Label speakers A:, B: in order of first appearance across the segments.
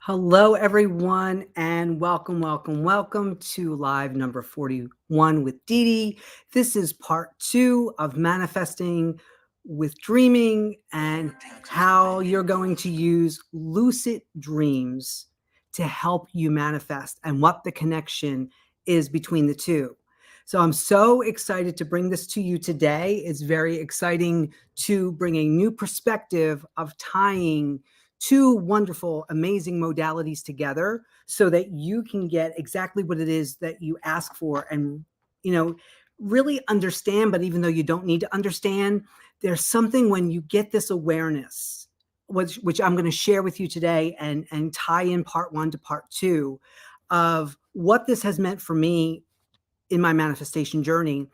A: Hello, everyone, and welcome to live number 41 with Dede. This is part 2 of manifesting with dreaming and how you're going to use lucid dreams to help you manifest and what the connection is between the two. So I'm so excited to bring this to you today. It's very exciting to bring a new perspective of tying two wonderful, amazing modalities together so that you can get exactly what it is that you ask for and, really understand. But even though you don't need to understand, there's something when you get this awareness, which I'm going to share with you today and tie in part 1 to part 2 of what this has meant for me in my manifestation journey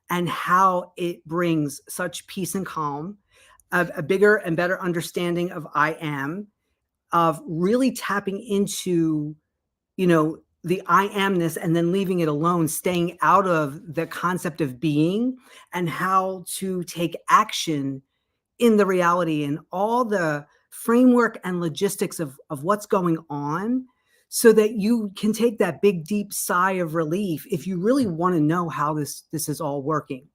A: and how it brings such peace and calm, a bigger and better understanding of I am, of really tapping into, the I amness and then leaving it alone, staying out of the concept of being and how to take action in the reality and all the framework and logistics of what's going on so that you can take that big, deep sigh of relief if you really want to know how this is all working.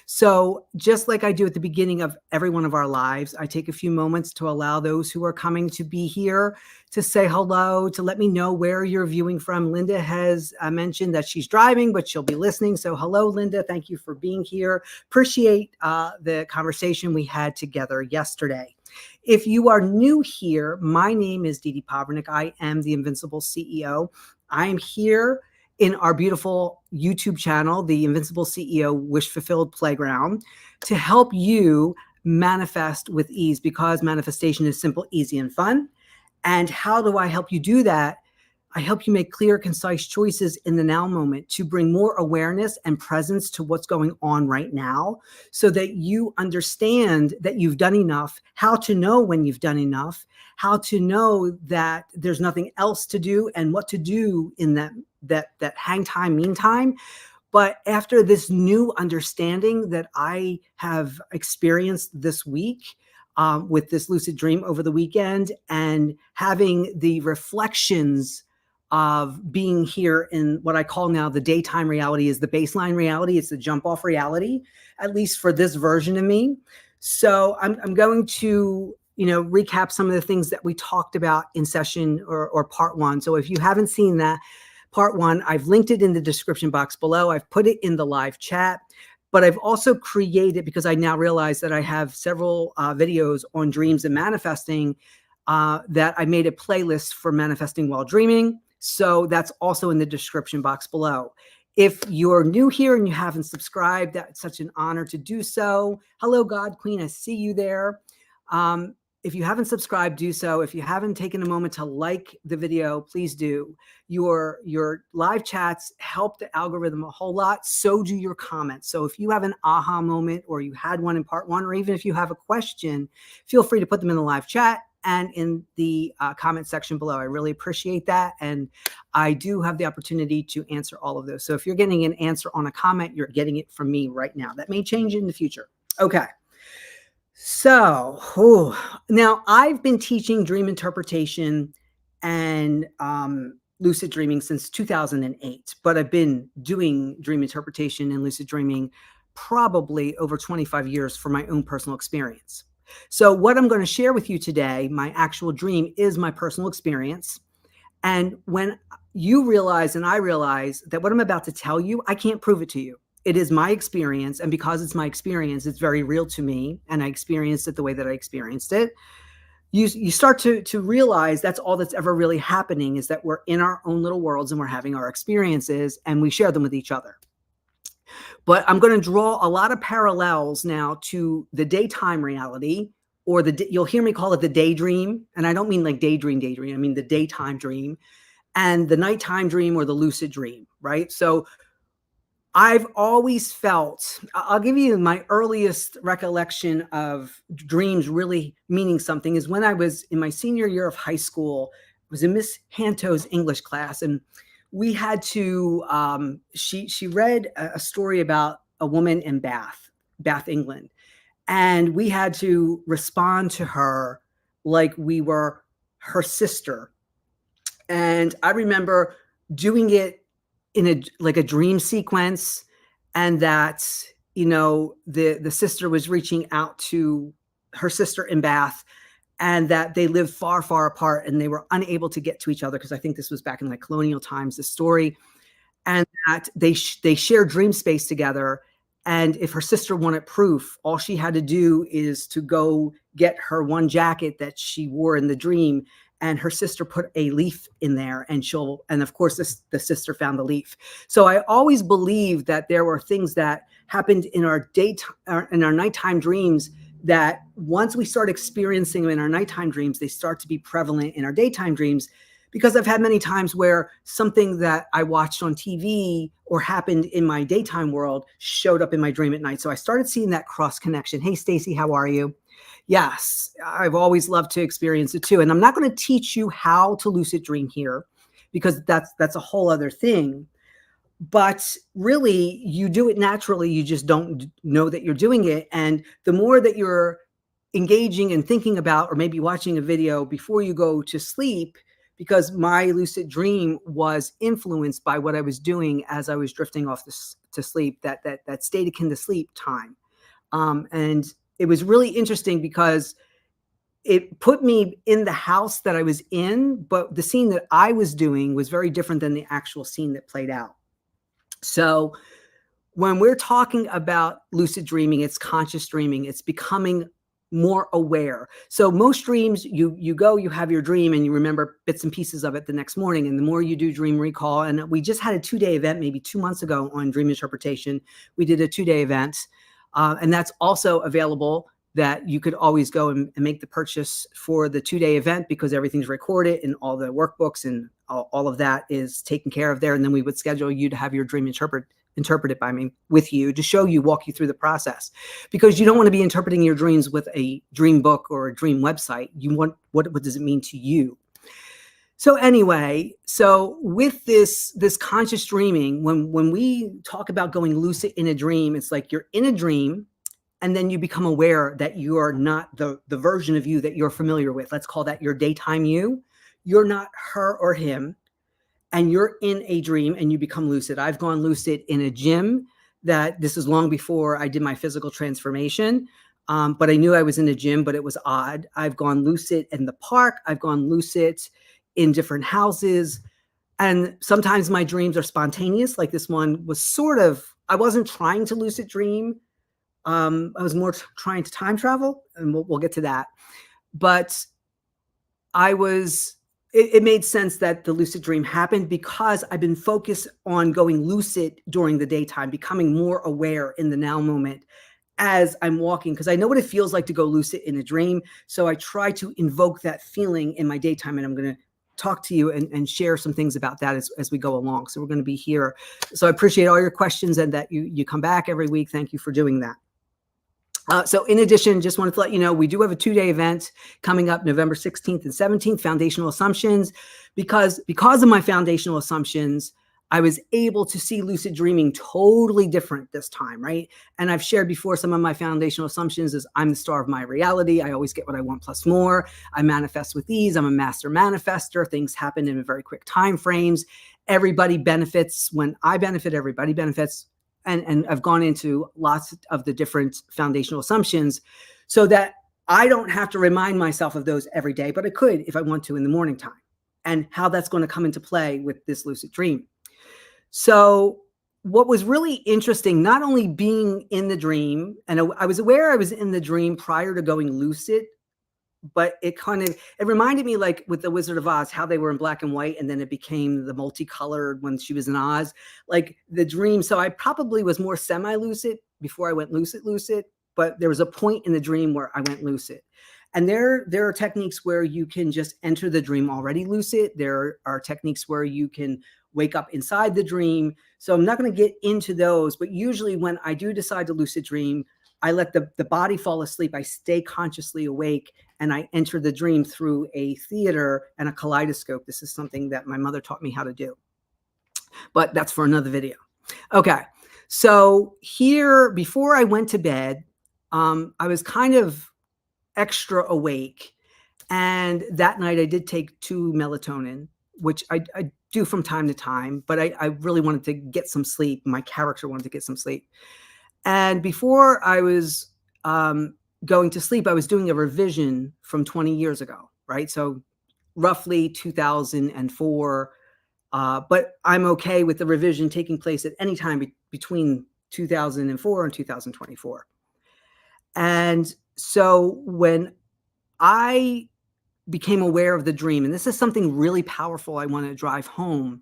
A: So just like I do at the beginning of every one of our lives, I take a few moments to allow those who are coming to be here to say hello, to let me know where you're viewing from. Linda has mentioned that she's driving, but she'll be listening. So hello, Linda. Thank you for being here. Appreciate the conversation we had together yesterday. If you are new here, my name is Dede Powerniak. I am the Invincible CEO. I am here in our beautiful YouTube channel, the Invincible CEO Wish Fulfilled Playground, to help you manifest with ease, because manifestation is simple, easy, and fun. And how do I help you do that? I help you make clear, concise choices in the now moment to bring more awareness and presence to what's going on right now so that you understand that you've done enough, how to know when you've done enough, how to know that there's nothing else to do and what to do in that hang time, meantime. But after this new understanding that I have experienced this week, with this lucid dream over the weekend and having the reflections of being here in what I call now the daytime reality is the baseline reality. It's the jump off reality, at least for this version of me. So I'm going to, recap some of the things that we talked about in session or part 1. So if you haven't seen that part 1, I've linked it in the description box below. I've put it in the live chat. But I've also created, because I now realize that I have several videos on dreams and manifesting, that I made a playlist for manifesting while dreaming. So that's also in the description box below. If you're new here and you haven't subscribed, that's such an honor to do so. Hello, God Queen, I see you there. If you haven't subscribed, do so. If you haven't taken a moment to like the video, please do. Your live chats help the algorithm a whole lot. So do your comments. So if you have an aha moment or you had one in part 1, or even if you have a question, feel free to put them in the live chat and in the comment section below. I really appreciate that. And I do have the opportunity to answer all of those. So if you're getting an answer on a comment, you're getting it from me right now. That may change in the future. Okay. So, now I've been teaching dream interpretation and lucid dreaming since 2008, but I've been doing dream interpretation and lucid dreaming probably over 25 years for my own personal experience. So what I'm going to share with you today, my actual dream, is my personal experience. And when you realize and I realize that what I'm about to tell you, I can't prove it to you. It is my experience. And because it's my experience, it's very real to me. And I experienced it the way that I experienced it. You start to realize that's all that's ever really happening, is that we're in our own little worlds and we're having our experiences and we share them with each other. But I'm going to draw a lot of parallels now to the daytime reality, or you'll hear me call it the daydream. And I don't mean like daydream. I mean the daytime dream and the nighttime dream, or the lucid dream, right? So I've always felt, I'll give you my earliest recollection of dreams really meaning something is when I was in my senior year of high school. I was in Miss Hanto's English class, and we had to, she read a story about a woman in Bath, England. And we had to respond to her like we were her sister And I remember doing it in a dream sequence, and that, the sister was reaching out to her sister in Bath, and that they lived far, far apart, and they were unable to get to each other, because I think this was back in like colonial times, the story, and that they shared dream space together. And if her sister wanted proof, all she had to do is to go get her one jacket that she wore in the dream, and her sister put a leaf in there, and of course the sister found the leaf. So I always believed that there were things that happened in our nighttime dreams, that once we start experiencing them in our nighttime dreams, they start to be prevalent in our daytime dreams. Because I've had many times where something that I watched on TV or happened in my daytime world showed up in my dream at night. So I started seeing that cross connection. Hey, Stacy, how are you? Yes, I've always loved to experience it too. And I'm not going to teach you how to lucid dream here, because that's a whole other thing. But really, you do it naturally. You just don't know that you're doing it. And the more that you're engaging and thinking about, or maybe watching a video before you go to sleep, because my lucid dream was influenced by what I was doing as I was drifting off to sleep, that state akin to sleep time. And it was really interesting because it put me in the house that I was in, but the scene that I was doing was very different than the actual scene that played out. So when we're talking about lucid dreaming, it's conscious dreaming. It's becoming more aware. So most dreams, you have your dream and you remember bits and pieces of it the next morning. And the more you do dream recall, and we just had a 2-day event maybe 2 months ago on dream interpretation. We did a 2-day event, and that's also available, that you could always go and make the purchase for the 2-day event, because everything's recorded and all the workbooks and all of that is taken care of there. And then we would schedule you to have your dream interpreted by me with you, to walk you through the process, because you don't want to be interpreting your dreams with a dream book or a dream website. You want, what does it mean to you? So anyway, so with this conscious dreaming, when we talk about going lucid in a dream, it's like you're in a dream, and then you become aware that you are not the version of you that you're familiar with. Let's call that your daytime you. You're not her or him, and you're in a dream and you become lucid. I've gone lucid in a gym. That this is long before I did my physical transformation, but I knew I was in a gym, but it was odd. I've gone lucid in the park. I've gone lucid in different houses. And sometimes my dreams are spontaneous. Like this one was I wasn't trying to lucid dream. I was more trying to time travel, and we'll get to that. But it made sense that the lucid dream happened, because I've been focused on going lucid during the daytime, becoming more aware in the now moment as I'm walking, because I know what it feels like to go lucid in a dream. So I try to invoke that feeling in my daytime, and I'm going to talk to you and share some things about that as we go along. So we're going to be here. So I appreciate all your questions, and that you come back every week. Thank you for doing that. So in addition, just wanted to let you know, we do have a 2-day event coming up November 16th and 17th, Foundational Assumptions. Because of my foundational assumptions, I was able to see lucid dreaming totally different this time, right? And I've shared before, some of my foundational assumptions is I'm the star of my reality. I always get what I want plus more. I manifest with ease. I'm a master manifester. Things happen in very quick time frames. Everybody benefits. When I benefit, everybody benefits. And I've gone into lots of the different foundational assumptions, so that I don't have to remind myself of those every day, but I could if I want to in the morning time, and how that's going to come into play with this lucid dream. So what was really interesting, not only being in the dream, and I was aware I was in the dream prior to going lucid, but it reminded me, like with the Wizard of Oz, how they were in black and white, and then it became the multicolored when she was in Oz, like the dream. So I probably was more semi-lucid before I went lucid, but there was a point in the dream where I went lucid. And there are techniques where you can just enter the dream already lucid. There are techniques where you can wake up inside the dream. So I'm not going to get into those, but usually when I do decide to lucid dream, I let the body fall asleep. I stay consciously awake, and I enter the dream through a theater and a kaleidoscope. This is something that my mother taught me how to do, but that's for another video. Okay. So here, before I went to bed, I was kind of extra awake. And that night I did take 2 melatonin. which I do from time to time, but I really wanted to get some sleep. My character wanted to get some sleep. And before I was going to sleep, I was doing a revision from 20 years ago, right? So roughly 2004. But I'm okay with the revision taking place at any time between 2004 and 2024. And so when I became aware of the dream, and this is something really powerful I want to drive home,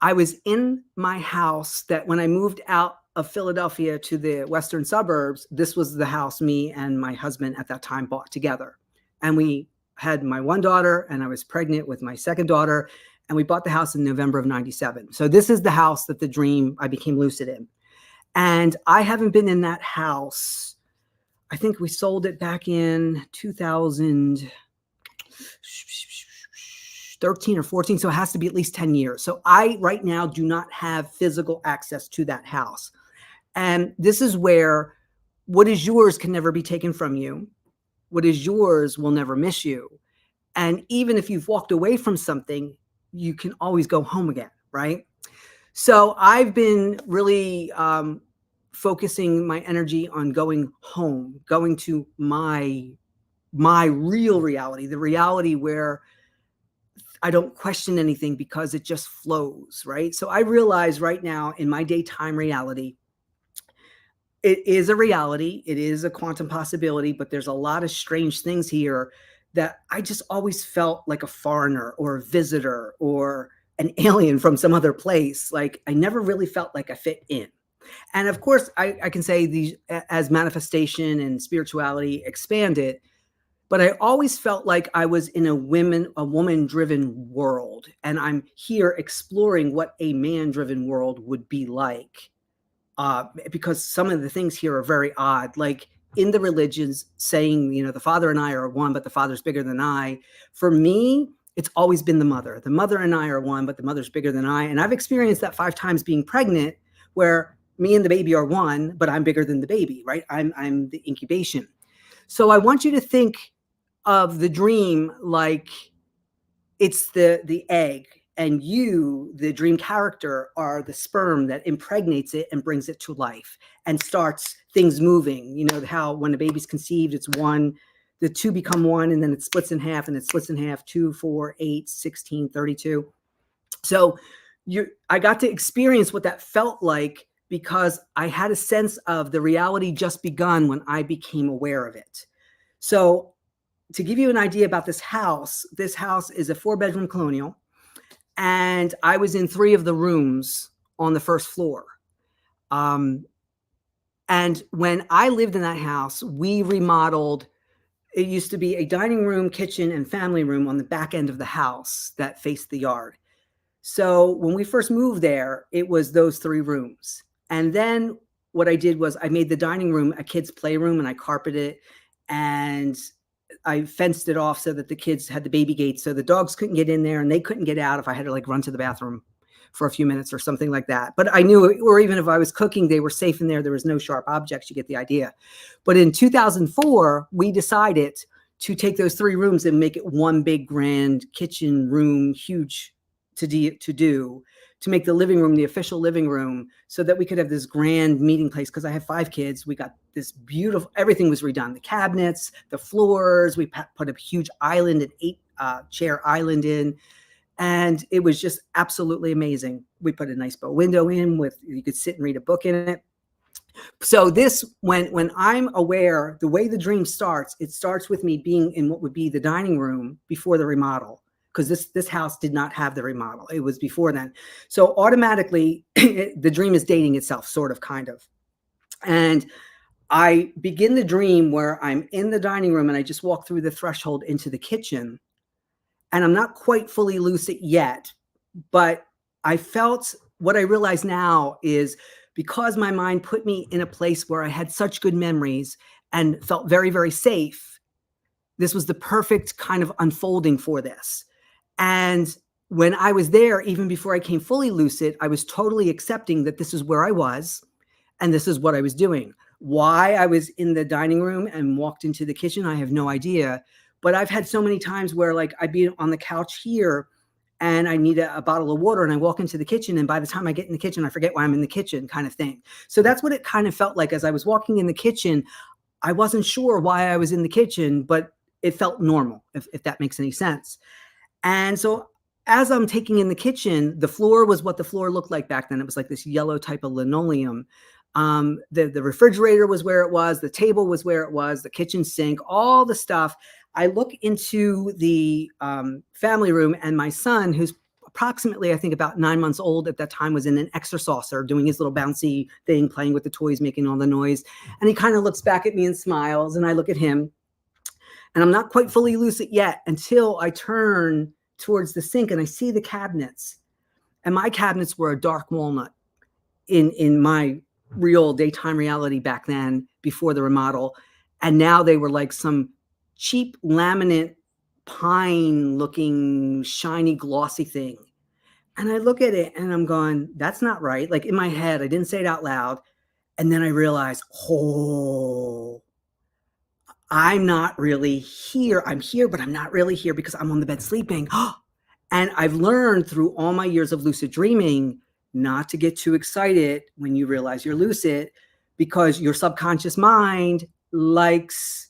A: I was in my house that when I moved out of Philadelphia to the western suburbs, this was the house me and my husband at that time bought together. And we had my one daughter, and I was pregnant with my second daughter, and we bought the house in November of 97. So this is the house that the dream I became lucid in. And I haven't been in that house. I think we sold it back in 2013 or 14. So it has to be at least 10 years. So I right now do not have physical access to that house. And this is where what is yours can never be taken from you. What is yours will never miss you. And even if you've walked away from something, you can always go home again, right? So I've been really focusing my energy on going home, going to my real reality, the reality where I don't question anything because it just flows, right? So I realize right now in my daytime reality, it is a reality, it is a quantum possibility, but there's a lot of strange things here that I just always felt like a foreigner or a visitor or an alien from some other place. Like I never really felt like I fit in. And of course, I can say these as manifestation and spirituality expanded, but I always felt like I was in a woman-driven world. And I'm here exploring what a man-driven world would be like. Because some of the things here are very odd, like in the religions saying, the Father and I are one, but the Father's bigger than I. For me, it's always been the mother. The mother and I are one, but the mother's bigger than I. And I've experienced that 5 times being pregnant, where me and the baby are one, but I'm bigger than the baby, right? I'm the incubation. So I want you to think of the dream like it's the egg, and you, the dream character, are the sperm that impregnates it and brings it to life and starts things moving. You know how when a baby's conceived, it's one, the two become one, and then it splits in half, and it splits in half, 2, 4, 8, 16, 32. So I got to experience what that felt like because I had a sense of the reality just begun when I became aware of it. So to give you an idea about this house is a 4-bedroom colonial. And I was in 3 of the rooms on the first floor. And when I lived in that house, we remodeled. It used to be a dining room, kitchen, and family room on the back end of the house that faced the yard. So when we first moved there, it was those 3 rooms. And then what I did was I made the dining room a kid's playroom, and I carpeted it, and I fenced it off so that the kids had the baby gates, so the dogs couldn't get in there and they couldn't get out if I had to like run to the bathroom for a few minutes or something like that. But I knew, or even if I was cooking, they were safe in there. There was no sharp objects. You get the idea. But in 2004, we decided to take those 3 rooms and make it one big grand kitchen room, huge to make the living room the official living room, so that we could have this grand meeting place. Because I have 5 kids, we got this beautiful, everything was redone, the cabinets, the floors, we put a huge island, an 8-chair island in, and it was just absolutely amazing. We put a nice bow window in with, you could sit and read a book in it. So this, when I'm aware, the way the dream starts, it starts with me being in what would be the dining room before the remodel, because this house did not have the remodel. It was before then. So automatically, the dream is dating itself, sort of, kind of. And I begin the dream where I'm in the dining room and I just walk through the threshold into the kitchen. And I'm not quite fully lucid yet, but I felt, what I realize now is, because my mind put me in a place where I had such good memories and felt very, very safe, this was the perfect kind of unfolding for this. And when I was there, even before I came fully lucid, I was totally accepting that this is where I was and this is what I was doing. Why I was in the dining room and walked into the kitchen, I have no idea. But I've had so many times where, like, I'd be on the couch here and I need a bottle of water, and I walk into the kitchen, and by the time I get in the kitchen, I forget why I'm in the kitchen, kind of thing. So that's what it kind of felt like as I was walking in the kitchen. I wasn't sure why I was in the kitchen, but it felt normal, if that makes any sense. And so as I'm taking in the kitchen, the floor was what the floor looked like back then. It was like this yellow type of linoleum. The refrigerator was where it was. The table was where it was. The kitchen sink, all the stuff. I look into the family room, and my son, who's approximately, I think, about 9 months old at that time, was in an extra saucer doing his little bouncy thing, playing with the toys, making all the noise. And he kind of looks back at me and smiles, and I look at him. And I'm not quite fully lucid yet until I turn towards the sink and I see the cabinets. And my cabinets were a dark walnut in my real daytime reality back then, before the remodel. And now they were like some cheap laminate pine looking shiny glossy thing. And I look at it and I'm going, that's not right. Like in my head, I didn't say it out loud. And then I realized, oh, I'm not really here. I'm here, but I'm not really here because I'm on the bed sleeping. And I've learned through all my years of lucid dreaming not to get too excited when you realize you're lucid, because your subconscious mind likes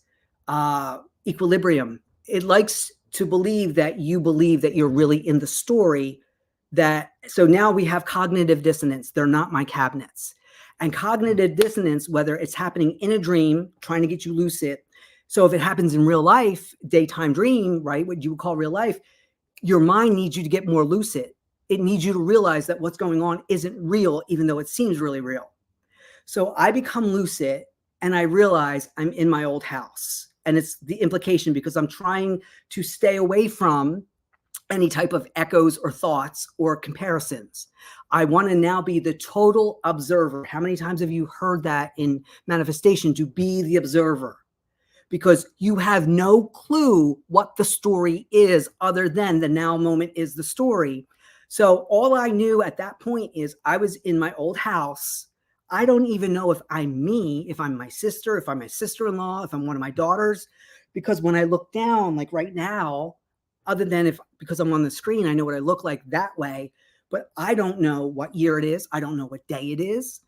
A: equilibrium. It likes to believe that you're really in the story. So now we have cognitive dissonance. They're not my cabinets. And cognitive dissonance, whether it's happening in a dream, trying to get you lucid. So if it happens in real life, daytime dream, right, what you would call real life, your mind needs you to get more lucid. It needs you to realize that what's going on isn't real, even though it seems really real. So I become lucid and I realize I'm in my old house. And it's the implication, because I'm trying to stay away from any type of echoes or thoughts or comparisons. I want to now be the total observer. How many times have you heard that in manifestation, to be the observer? Because you have no clue what the story is other than the now moment is the story. So all I knew at that point is I was in my old house. I don't even know if I'm me, if I'm my sister, if I'm my sister-in-law, if I'm one of my daughters. Because when I look down, like right now, other than because I'm on the screen, I know what I look like that way. But I don't know what year it is. I don't know what day it is.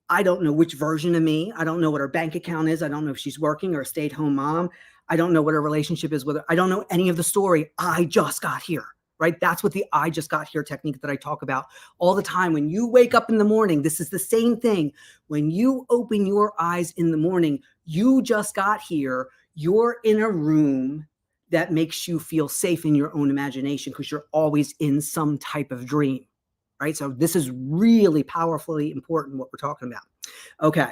A: I don't know which version of me. I don't know what her bank account is. I don't know if she's working or a stay-at-home mom. I don't know what her relationship is with her. I don't know any of the story. I just got here, right? That's what the I just got here technique that I talk about all the time. When you wake up in the morning, this is the same thing. When you open your eyes in the morning, you just got here. You're in a room that makes you feel safe in your own imagination, because you're always in some type of dream. Right? So this is really powerfully important, what we're talking about. Okay.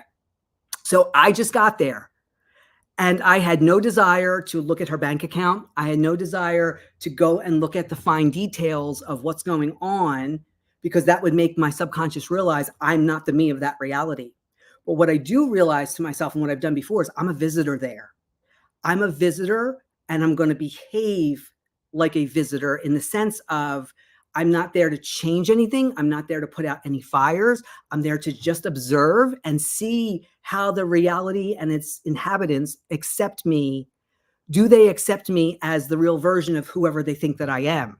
A: So I just got there and I had no desire to look at her bank account. I had no desire to go and look at the fine details of what's going on, because that would make my subconscious realize I'm not the me of that reality. But what I do realize to myself, and what I've done before, is I'm a visitor there. I'm a visitor, and I'm going to behave like a visitor, in the sense of I'm not there to change anything. I'm not there to put out any fires. I'm there to just observe and see how the reality and its inhabitants accept me. Do they accept me as the real version of whoever they think that I am?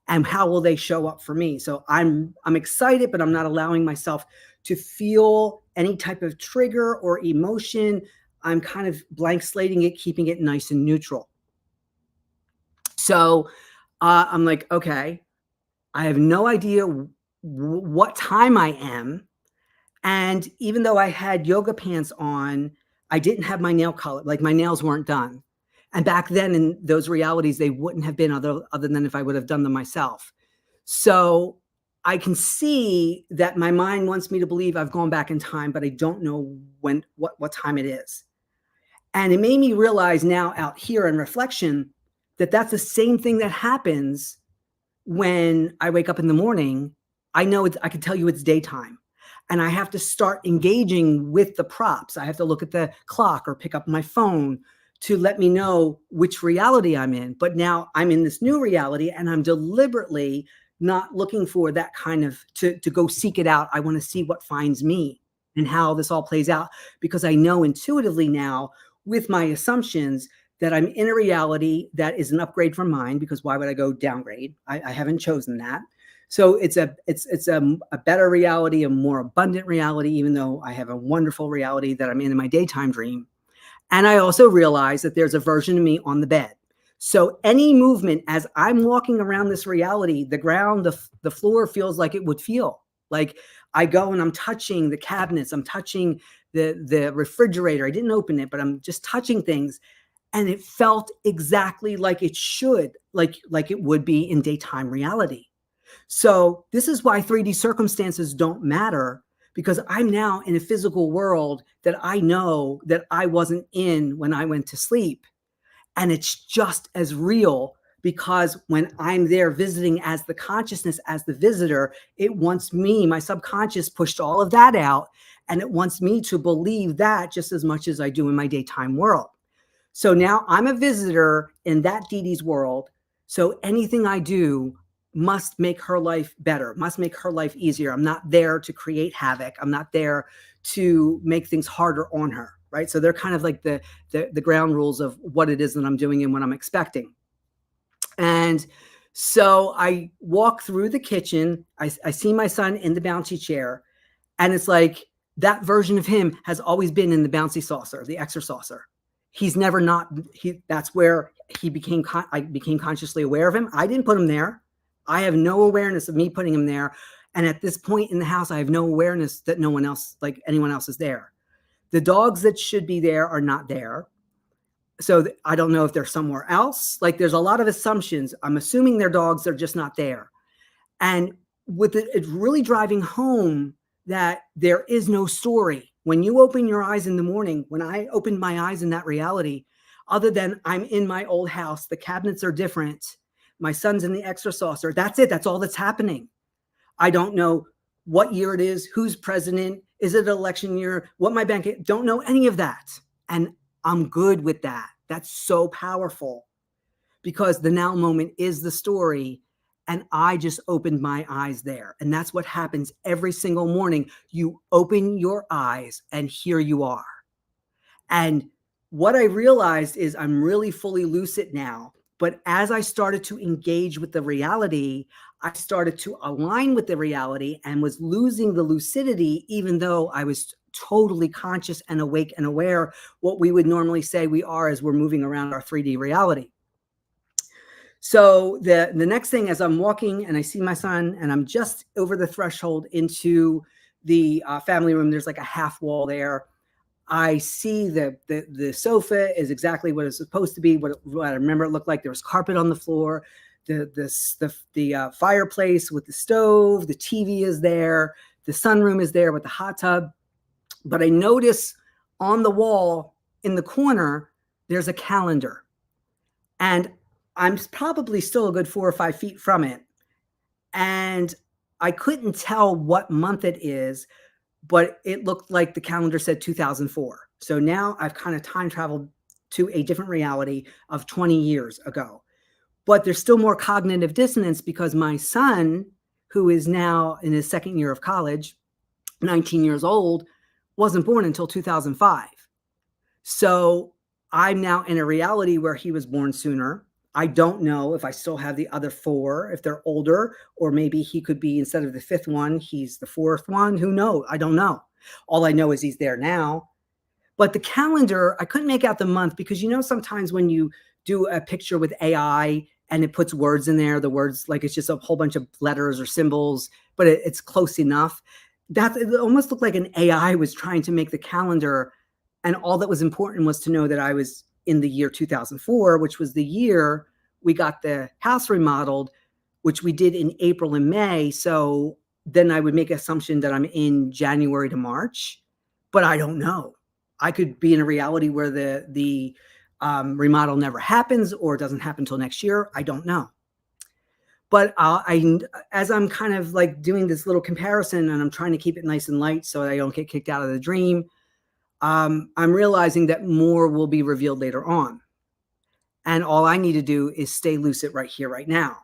A: And how will they show up for me? So I'm excited, but I'm not allowing myself to feel any type of trigger or emotion. I'm kind of blank slating it, keeping it nice and neutral. So I'm like, okay, I have no idea what time I am. And even though I had yoga pants on, I didn't have my nail color, like my nails weren't done. And back then in those realities, they wouldn't have been other than if I would have done them myself. So I can see that my mind wants me to believe I've gone back in time, but I don't know what time it is. And it made me realize now out here in reflection that that's the same thing that happens when I wake up in the morning. I know I can tell you it's daytime, and I have to start engaging with the props. I have to look at the clock or pick up my phone to let me know which reality I'm in. But now I'm in this new reality, and I'm deliberately not looking for that kind of to go seek it out. I want to see what finds me and how this all plays out, because I know intuitively now with my assumptions that I'm in a reality that is an upgrade from mine, because why would I go downgrade? I haven't chosen that. So it's a better reality, a more abundant reality, even though I have a wonderful reality that I'm in my daytime dream. And I also realize that there's a version of me on the bed. So any movement as I'm walking around this reality, the ground, the floor feels like it would feel. Like I go and I'm touching the cabinets, I'm touching the refrigerator. I didn't open it, but I'm just touching things. And it felt exactly like it should, like it would be in daytime reality. So this is why 3D circumstances don't matter, because I'm now in a physical world that I know that I wasn't in when I went to sleep. And it's just as real, because when I'm there visiting as the consciousness, as the visitor, it wants me, my subconscious pushed all of that out, and it wants me to believe that just as much as I do in my daytime world. So now I'm a visitor in that Dede's world. So anything I do must make her life better, must make her life easier. I'm not there to create havoc. I'm not there to make things harder on her, right? So they're kind of like the ground rules of what it is that I'm doing and what I'm expecting. And so I walk through the kitchen. I see my son in the bouncy chair, and it's like that version of him has always been in the bouncy saucer, the extra saucer. He's never not, that's where he became, I became consciously aware of him. I didn't put him there. I have no awareness of me putting him there. And at this point in the house, I have no awareness that no one else, like anyone else, is there. The dogs that should be there are not there. So I don't know if they're somewhere else. Like there's a lot of assumptions. I'm assuming they're dogs, they're just not there. And with it, it's really driving home that there is no story. When you open your eyes in the morning, when I opened my eyes in that reality, other than I'm in my old house, the cabinets are different, my son's in the extra saucer, that's it. That's all that's happening. I don't know what year it is, who's president, is it an election year, what my bank, don't know any of that. And I'm good with that. That's so powerful, because the now moment is the story. And I just opened my eyes there. And that's what happens every single morning. You open your eyes and here you are. And what I realized is I'm really fully lucid now. But as I started to engage with the reality, I started to align with the reality and was losing the lucidity, even though I was totally conscious and awake and aware, what we would normally say we are as we're moving around our 3D reality. So the next thing, as I'm walking and I see my son and I'm just over the threshold into the family room, there's like a half wall there. I see the sofa is exactly what it's supposed to be, what I remember it looked like. There was carpet on the floor, the fireplace with the stove, the TV is there, the sunroom is there with the hot tub. But I notice on the wall in the corner, there's a calendar. And I'm probably still a good 4 or 5 feet from it. And I couldn't tell what month it is, but it looked like the calendar said 2004. So now I've kind of time traveled to a different reality of 20 years ago. But there's still more cognitive dissonance, because my son, who is now in his second year of college, 19 years old, wasn't born until 2005. So I'm now in a reality where he was born sooner. I don't know if I still have the other 4, if they're older, or maybe he could be, instead of the 5th one, he's the 4th one. Who knows? I don't know. All I know is he's there now. But the calendar, I couldn't make out the month, because sometimes when you do a picture with AI and it puts words in there, the words, like it's just a whole bunch of letters or symbols, but it's close enough. It almost looked like an AI was trying to make the calendar. And all that was important was to know that I was in the year 2004, which was the year we got the house remodeled, which we did in April and May. So then I would make an assumption that I'm in January to March, but I don't know. I could be in a reality where the remodel never happens, or it doesn't happen until next year. I don't know. But as I'm kind of like doing this little comparison, and I'm trying to keep it nice and light so I don't get kicked out of the dream, I'm realizing that more will be revealed later on. And all I need to do is stay lucid right here, right now.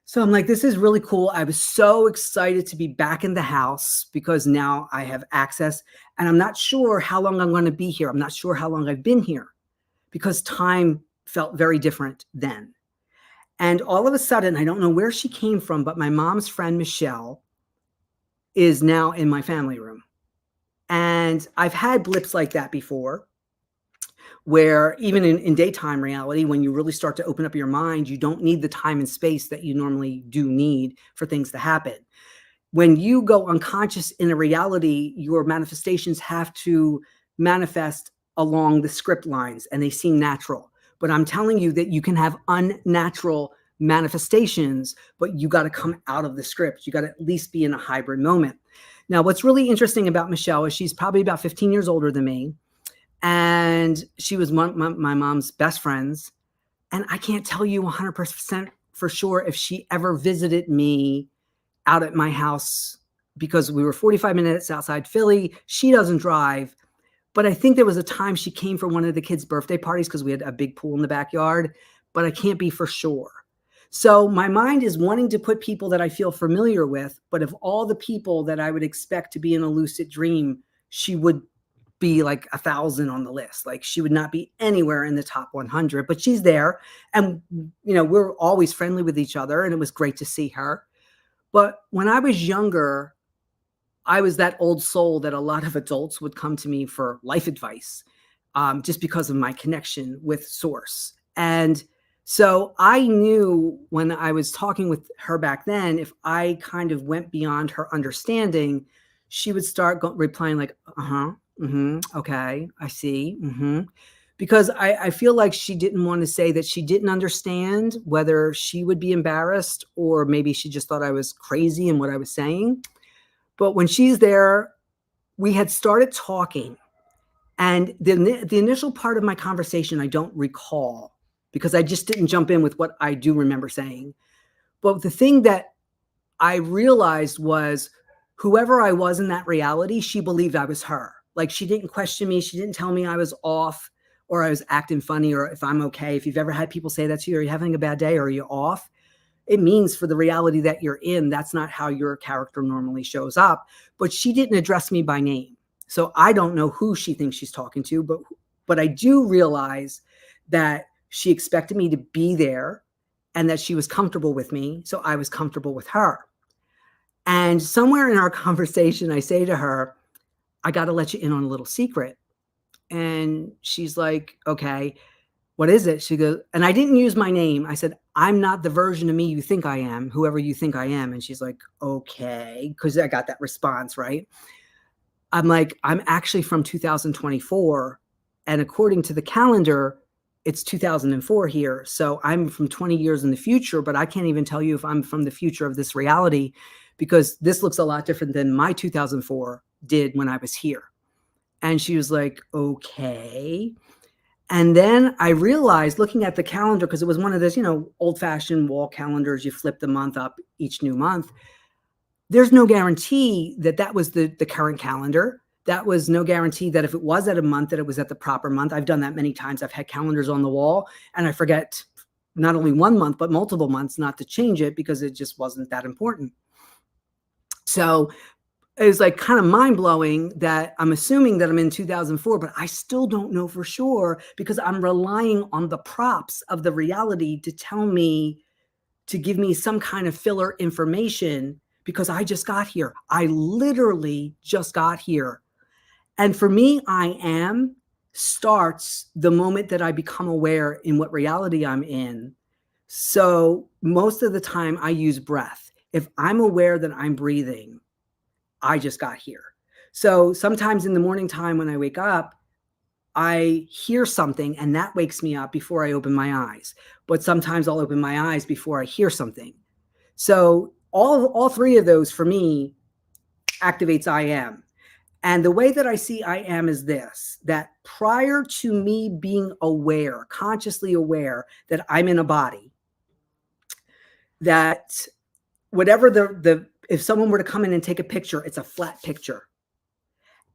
A: So I'm like, this is really cool. I was so excited to be back in the house, because now I have access, and I'm not sure how long I'm going to be here. I'm not sure how long I've been here, because time felt very different then. And all of a sudden, I don't know where she came from, but my mom's friend, Michelle, is now in my family room. And I've had blips like that before, where even in daytime reality, when you really start to open up your mind, you don't need the time and space that you normally do need for things to happen. When you go unconscious in a reality, your manifestations have to manifest along the script lines and they seem natural. But I'm telling you that you can have unnatural manifestations, but you got to come out of the script. You got to at least be in a hybrid moment. Now, what's really interesting about Michelle is she's probably about 15 years older than me. And she was my mom's best friends. And I can't tell you 100% for sure if she ever visited me out at my house, because we were 45 minutes outside Philly. She doesn't drive. But I think there was a time she came for one of the kids' birthday parties because we had a big pool in the backyard, but I can't be for sure. So my mind is wanting to put people that I feel familiar with, but of all the people that I would expect to be in a lucid dream, she would be like 1,000 on the list. Like she would not be anywhere in the top 100, but she's there. And, you know, we're always friendly with each other and it was great to see her. But when I was younger, I was that old soul that a lot of adults would come to me for life advice, just because of my connection with Source. And so I knew when I was talking with her back then, if I kind of went beyond her understanding, she would start replying like, okay, I see. Because I feel like she didn't want to say that she didn't understand, whether she would be embarrassed or maybe she just thought I was crazy in what I was saying. But when she's there, we had started talking. And the initial part of my conversation, I don't recall because I just didn't jump in with what I do remember saying. But the thing that I realized was whoever I was in that reality, she believed I was her. Like she didn't question me. She didn't tell me I was off or I was acting funny or if I'm okay. If you've ever had people say that to you, are you having a bad day or are you off? It means for the reality that you're in, that's not how your character normally shows up. But she didn't address me by name. So I don't know who she thinks she's talking to, but I do realize that she expected me to be there and that she was comfortable with me. So I was comfortable with her. And somewhere in our conversation, I say to her, I got to let you in on a little secret. And she's like, okay, what is it? She goes, and I didn't use my name. I said, I'm not the version of me you think I am, whoever you think I am. And she's like, okay, because I got that response, right? I'm like, I'm actually from 2024. And according to the calendar, it's 2004 here. So I'm from 20 years in the future, but I can't even tell you if I'm from the future of this reality because this looks a lot different than my 2004 did when I was here. And she was like, okay. And then I realized looking at the calendar, because it was one of those, you know, old fashioned wall calendars, you flip the month up each new month. There's no guarantee that that was the current calendar. That was no guarantee that if it was at a month, that it was at the proper month. I've done that many times. I've had calendars on the wall and I forget not only one month, but multiple months not to change it because it just wasn't that important. So it was like kind of mind blowing that I'm assuming that I'm in 2004, but I still don't know for sure because I'm relying on the props of the reality to tell me, to give me some kind of filler information because I just got here. I literally just got here. And for me, I am starts the moment that I become aware in what reality I'm in. So most of the time I use breath. If I'm aware that I'm breathing, I just got here. So sometimes in the morning time when I wake up, I hear something and that wakes me up before I open my eyes. But sometimes I'll open my eyes before I hear something. So all three of those for me activates I am. And the way that I see I am is this, that prior to me being aware, consciously aware that I'm in a body, that whatever if someone were to come in and take a picture, it's a flat picture.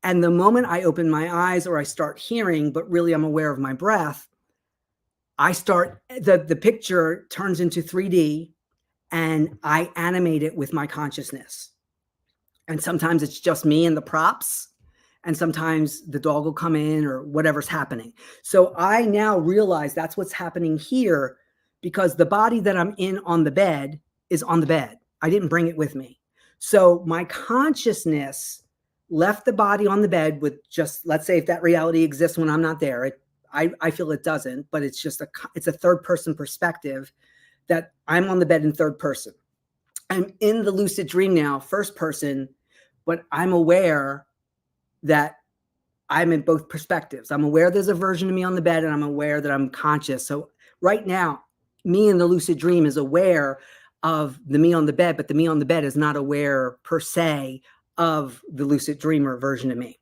A: And the moment I open my eyes or I start hearing, but really I'm aware of my breath, the picture turns into 3D and I animate it with my consciousness. And sometimes it's just me and the props. And sometimes the dog will come in or whatever's happening. So I now realize that's what's happening here, because the body that I'm in on the bed is on the bed. I didn't bring it with me. So my consciousness left the body on the bed with just, let's say if that reality exists when I'm not there, I feel it doesn't, but it's a third person perspective that I'm on the bed in third person. I'm in the lucid dream now, first person, but I'm aware that I'm in both perspectives. I'm aware there's a version of me on the bed, and I'm aware that I'm conscious. So right now, me in the lucid dream is aware of the me on the bed, but the me on the bed is not aware per se of the lucid dreamer version of me.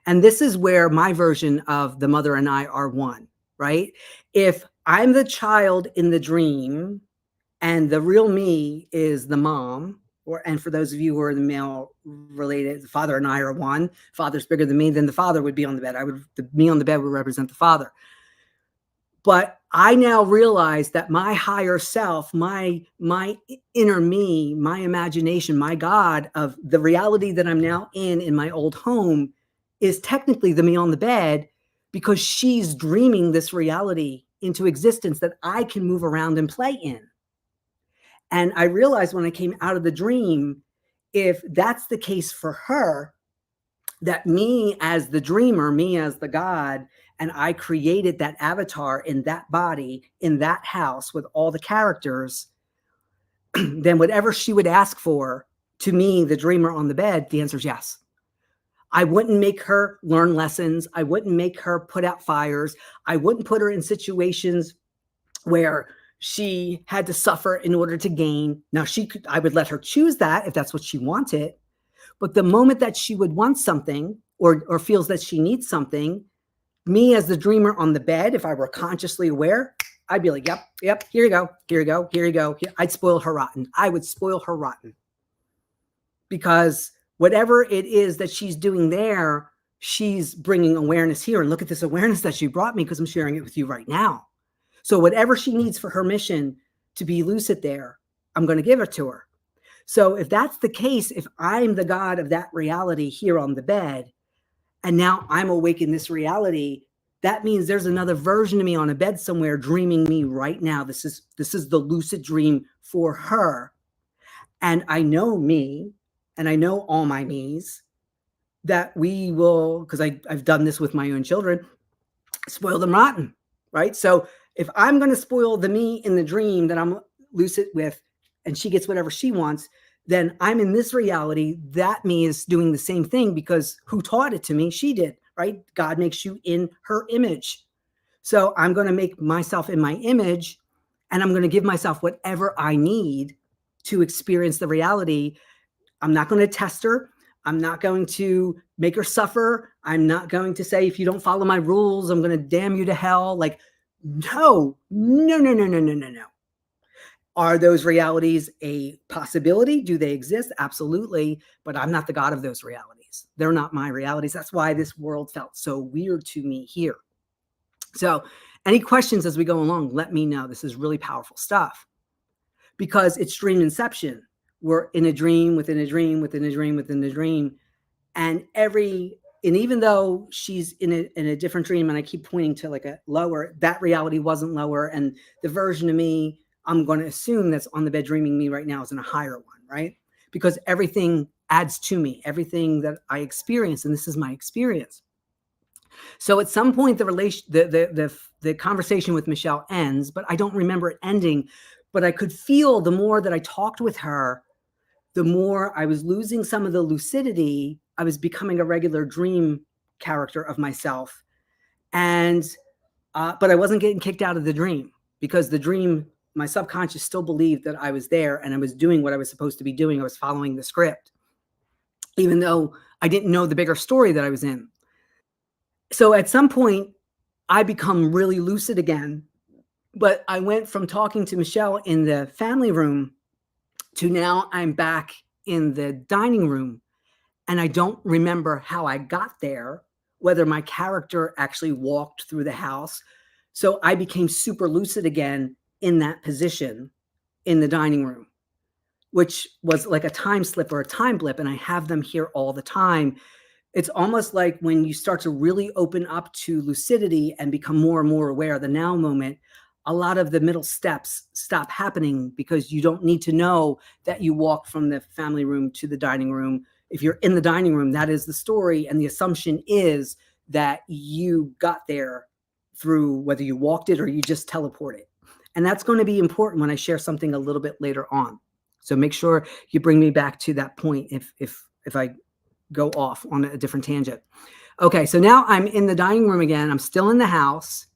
A: And this is where my version of the mother and I are one, right? If I'm the child in the dream and the real me is the mom, and for those of you who are the male related, the father and I are one. Father's bigger than me, then the father would be on the bed. The me on the bed would represent the father. But I now realize that my higher self, my inner me, my imagination, my God of the reality that I'm now in my old home is technically the me on the bed, because she's dreaming this reality into existence that I can move around and play in. And I realized when I came out of the dream, if that's the case for her, that me as the dreamer, me as the God, and I created that avatar in that body, in that house with all the characters, then whatever she would ask for to me, the dreamer on the bed, the answer is yes. I wouldn't make her learn lessons. I wouldn't make her put out fires. I wouldn't put her in situations where she had to suffer in order to gain. Now I would let her choose that if that's what she wanted. But the moment that she would want something or feels that she needs something, me as the dreamer on the bed, if I were consciously aware, I'd be like, yep, here you go. I'd spoil her rotten. I would spoil her rotten. Because whatever it is that she's doing there, she's bringing awareness here. And look at this awareness that she brought me, because I'm sharing it with you right now. So whatever she needs for her mission to be lucid there, I'm going to give it to her. So if that's the case, if I'm the God of that reality here on the bed, and now I'm awake in this reality, that means there's another version of me on a bed somewhere dreaming me right now. This is the lucid dream for her. And I know me, and I know all my me's, that we will, because I've done this with my own children, spoil them rotten, right? So if I'm going to spoil the me in the dream that I'm lucid with, and she gets whatever she wants, then I'm in this reality. That me is doing the same thing, because who taught it to me? She did, right? God makes you in her image. So I'm going to make myself in my image, and I'm going to give myself whatever I need to experience the reality. I'm not going to test her. I'm not going to make her suffer. I'm not going to say, if you don't follow my rules, I'm going to damn you to hell. Like, no. Are those realities a possibility? Do they exist? Absolutely. But I'm not the God of those realities. They're not my realities. That's why this world felt so weird to me here. So any questions as we go along, let me know. This is really powerful stuff, because it's dream inception. We're in a dream within a dream within a dream within a dream. And even though she's in a different dream, and I keep pointing to like a lower, that reality wasn't lower. And the version of me, I'm going to assume that's on the bed dreaming me right now, is in a higher one, right? Because everything adds to me, everything that I experience, and this is my experience. So at some point, the conversation with Michelle ends, but I don't remember it ending. But I could feel the more that I talked with her, the more I was losing some of the lucidity. I was becoming a regular dream character of myself. And, but I wasn't getting kicked out of the dream, because the dream, my subconscious still believed that I was there and I was doing what I was supposed to be doing. I was following the script, even though I didn't know the bigger story that I was in. So at some point, I become really lucid again. But I went from talking to Michelle in the family room to now I'm back in the dining room, and I don't remember how I got there, whether my character actually walked through the house. So I became super lucid again in that position in the dining room, which was like a time slip or a time blip. And I have them here all the time, it's almost like when you start to really open up to lucidity and become more and more aware of the now moment, a lot of the middle steps stop happening because you don't need to know that you walk from the family room to the dining room. If you're in the dining room, that is the story. And the assumption is that you got there through whether you walked it or you just teleported. And that's going to be important when I share something a little bit later on. So make sure you bring me back to that point if I go off on a different tangent. Okay, so now I'm in the dining room again. I'm still in the house.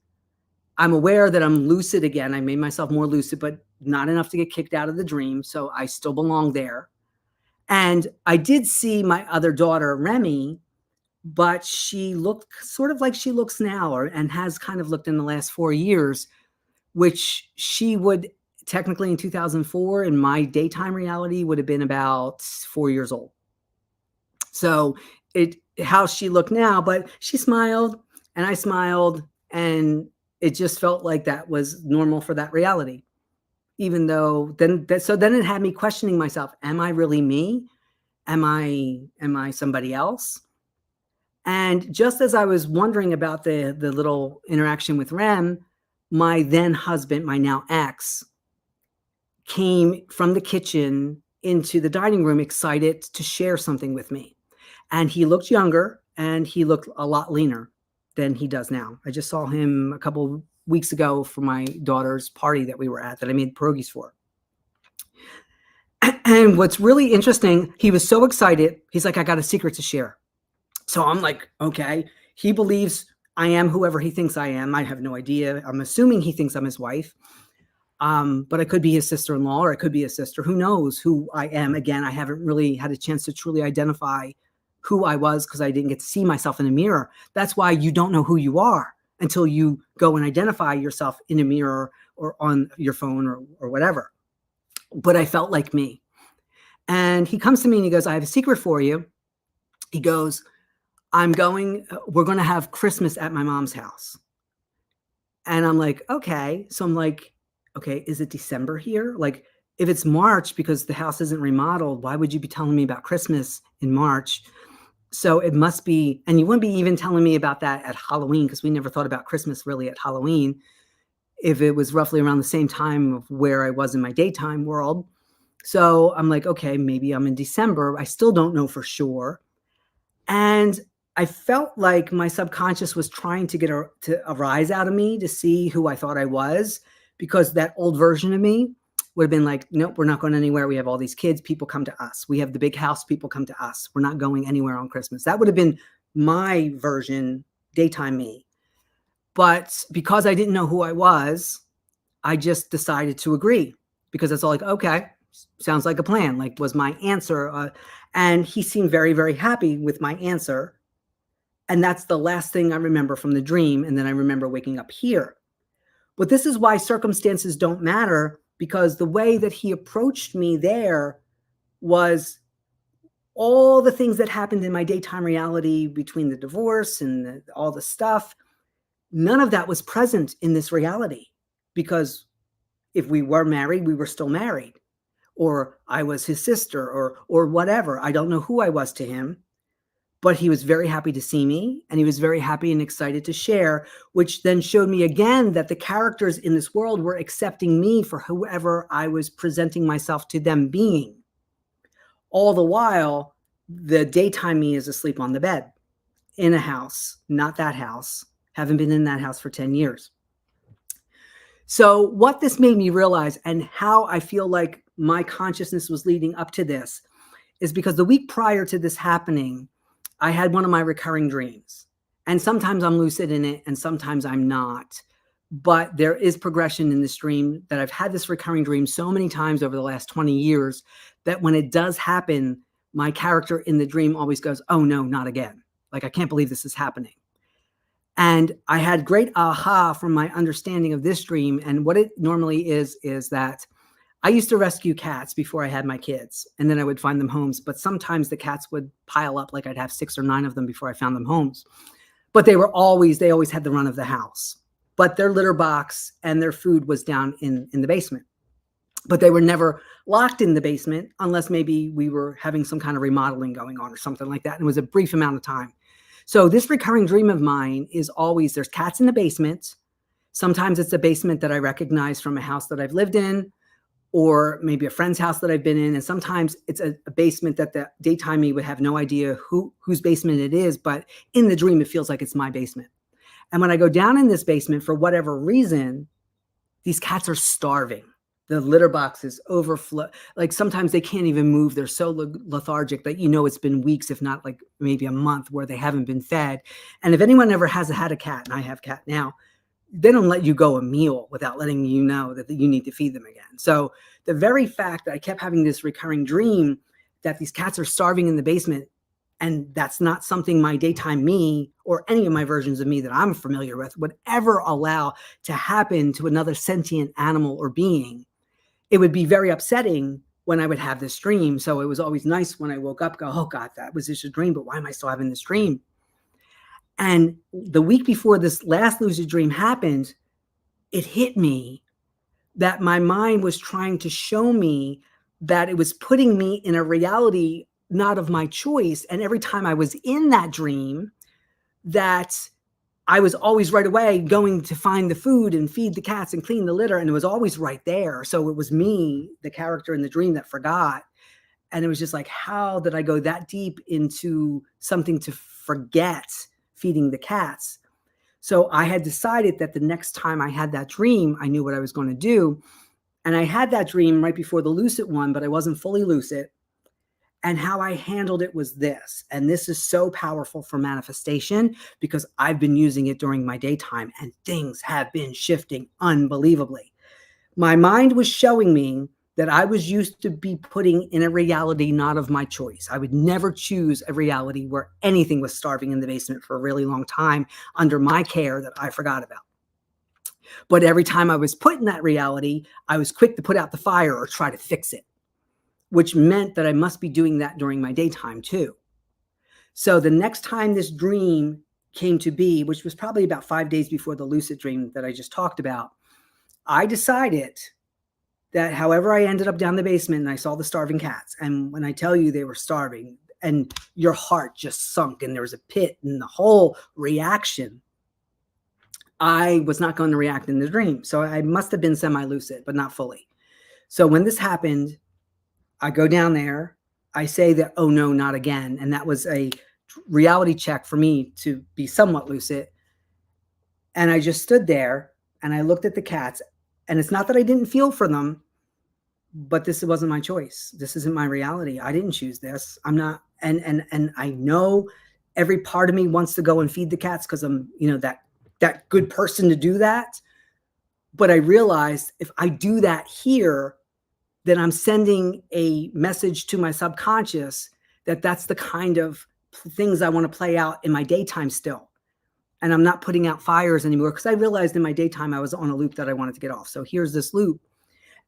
A: I'm aware that I'm lucid again. I made myself more lucid, but not enough to get kicked out of the dream. So I still belong there. And I did see my other daughter, Remy, but she looked sort of like she looks now, and has kind of looked in the last 4 years, which she would technically in 2004 in my daytime reality would have been about 4 years old. So how she looked now, but she smiled and I smiled, and it just felt like that was normal for that reality. Even though then it had me questioning myself. Am I really me? Am I somebody else? And just as I was wondering about the little interaction with Rem, my then husband, my now ex, came from the kitchen into the dining room excited to share something with me. And he looked younger and he looked a lot leaner than he does now. I just saw him a couple weeks ago for my daughter's party that we were at that I made pierogies for. And what's really interesting, he was so excited. He's like, I got a secret to share. So I'm like, okay. He believes I am whoever he thinks I am. I have no idea. I'm assuming he thinks I'm his wife. But I could be his sister-in-law, or I could be a sister. Who knows who I am? Again, I haven't really had a chance to truly identify who I was because I didn't get to see myself in a mirror. That's why you don't know who you are until you go and identify yourself in a mirror or on your phone or whatever. But I felt like me. And he comes to me and he goes, I have a secret for you. He goes, we're going to have Christmas at my mom's house. And I'm like, okay. So I'm like, okay, is it December here? Like, if it's March because the house isn't remodeled, why would you be telling me about Christmas in March? So it must be, and you wouldn't be even telling me about that at Halloween because we never thought about Christmas really at Halloween. If it was roughly around the same time of where I was in my daytime world. So I'm like, okay, maybe I'm in December. I still don't know for sure. And I felt like my subconscious was trying to get to arise out of me to see who I thought I was, because that old version of me would have been like, nope, we're not going anywhere. We have all these kids. People come to us. We have the big house. People come to us. We're not going anywhere on Christmas. That would have been my version, daytime me. But because I didn't know who I was, I just decided to agree, because it's all like, okay, sounds like a plan, like was my answer. And he seemed very, very happy with my answer. And that's the last thing I remember from the dream. And then I remember waking up here. But this is why circumstances don't matter, because the way that he approached me there was all the things that happened in my daytime reality between the divorce and all the stuff. None of that was present in this reality, because if we were married, we were still married, or I was his sister or whatever. I don't know who I was to him. But he was very happy to see me, and he was very happy and excited to share, which then showed me again that the characters in this world were accepting me for whoever I was presenting myself to them being. All the while, the daytime me is asleep on the bed in a house, not that house. Haven't been in that house for 10 years. So what this made me realize, and how I feel like my consciousness was leading up to this, is because the week prior to this happening, I had one of my recurring dreams, and sometimes I'm lucid in it and sometimes I'm not, but there is progression in this dream, that I've had this recurring dream so many times over the last 20 years that when it does happen, my character in the dream always goes, oh no, not again. Like, I can't believe this is happening. And I had great aha from my understanding of this dream. And what it normally is that I used to rescue cats before I had my kids, and then I would find them homes. But sometimes the cats would pile up, like I'd have 6 or 9 of them before I found them homes. But they always had the run of the house. But their litter box and their food was down in the basement. but they were never locked in the basement unless maybe we were having some kind of remodeling going on or something like that. And it was a brief amount of time. So this recurring dream of mine is always there's cats in the basement. Sometimes it's a basement that I recognize from a house that I've lived in, or maybe a friend's house that I've been in. And sometimes it's a basement that the daytime me would have no idea whose basement it is, but in the dream, it feels like it's my basement. And when I go down in this basement, for whatever reason, these cats are starving. The litter box is overflow. Like sometimes they can't even move. They're so lethargic that it's been weeks, if not like maybe a month, where they haven't been fed. And if anyone ever has had a cat, and I have cat now, they don't let you go a meal without letting you know that you need to feed them again. So the very fact that I kept having this recurring dream that these cats are starving in the basement, and that's not something my daytime me or any of my versions of me that I'm familiar with would ever allow to happen to another sentient animal or being, it would be very upsetting when I would have this dream. So it was always nice when I woke up, go, oh God, that was just a dream, but why am I still having this dream? And the week before this last lucid dream happened, it hit me that my mind was trying to show me that it was putting me in a reality not of my choice. And every time I was in that dream, that I was always right away going to find the food and feed the cats and clean the litter. And it was always right there. So it was me, the character in the dream, that forgot. And it was just like, how did I go that deep into something to forget feeding the cats? So I had decided that the next time I had that dream, I knew what I was going to do. And I had that dream right before the lucid one, but I wasn't fully lucid. And how I handled it was this. And this is so powerful for manifestation because I've been using it during my daytime and things have been shifting unbelievably. My mind was showing me that I was used to be putting in a reality not of my choice. I would never choose a reality where anything was starving in the basement for a really long time under my care that I forgot about. But every time I was put in that reality, I was quick to put out the fire or try to fix it, which meant that I must be doing that during my daytime too. So the next time this dream came to be, which was probably about 5 days before the lucid dream that I just talked about, I decided that however I ended up down the basement and I saw the starving cats, and when I tell you they were starving and your heart just sunk and there was a pit and the whole reaction, I was not going to react in the dream. So I must have been semi-lucid, but not fully. So when this happened, I go down there, I say that, oh no, not again. And that was a reality check for me to be somewhat lucid. And I just stood there and I looked at the cats, and it's not that I didn't feel for them, but this wasn't my choice. This isn't my reality. I didn't choose this. I'm not, and I know every part of me wants to go and feed the cats because I'm, that good person to do that. But I realized if I do that here, then I'm sending a message to my subconscious that that's the kind of things I want to play out in my daytime still. And I'm not putting out fires anymore because I realized in my daytime I was on a loop that I wanted to get off. So here's this loop.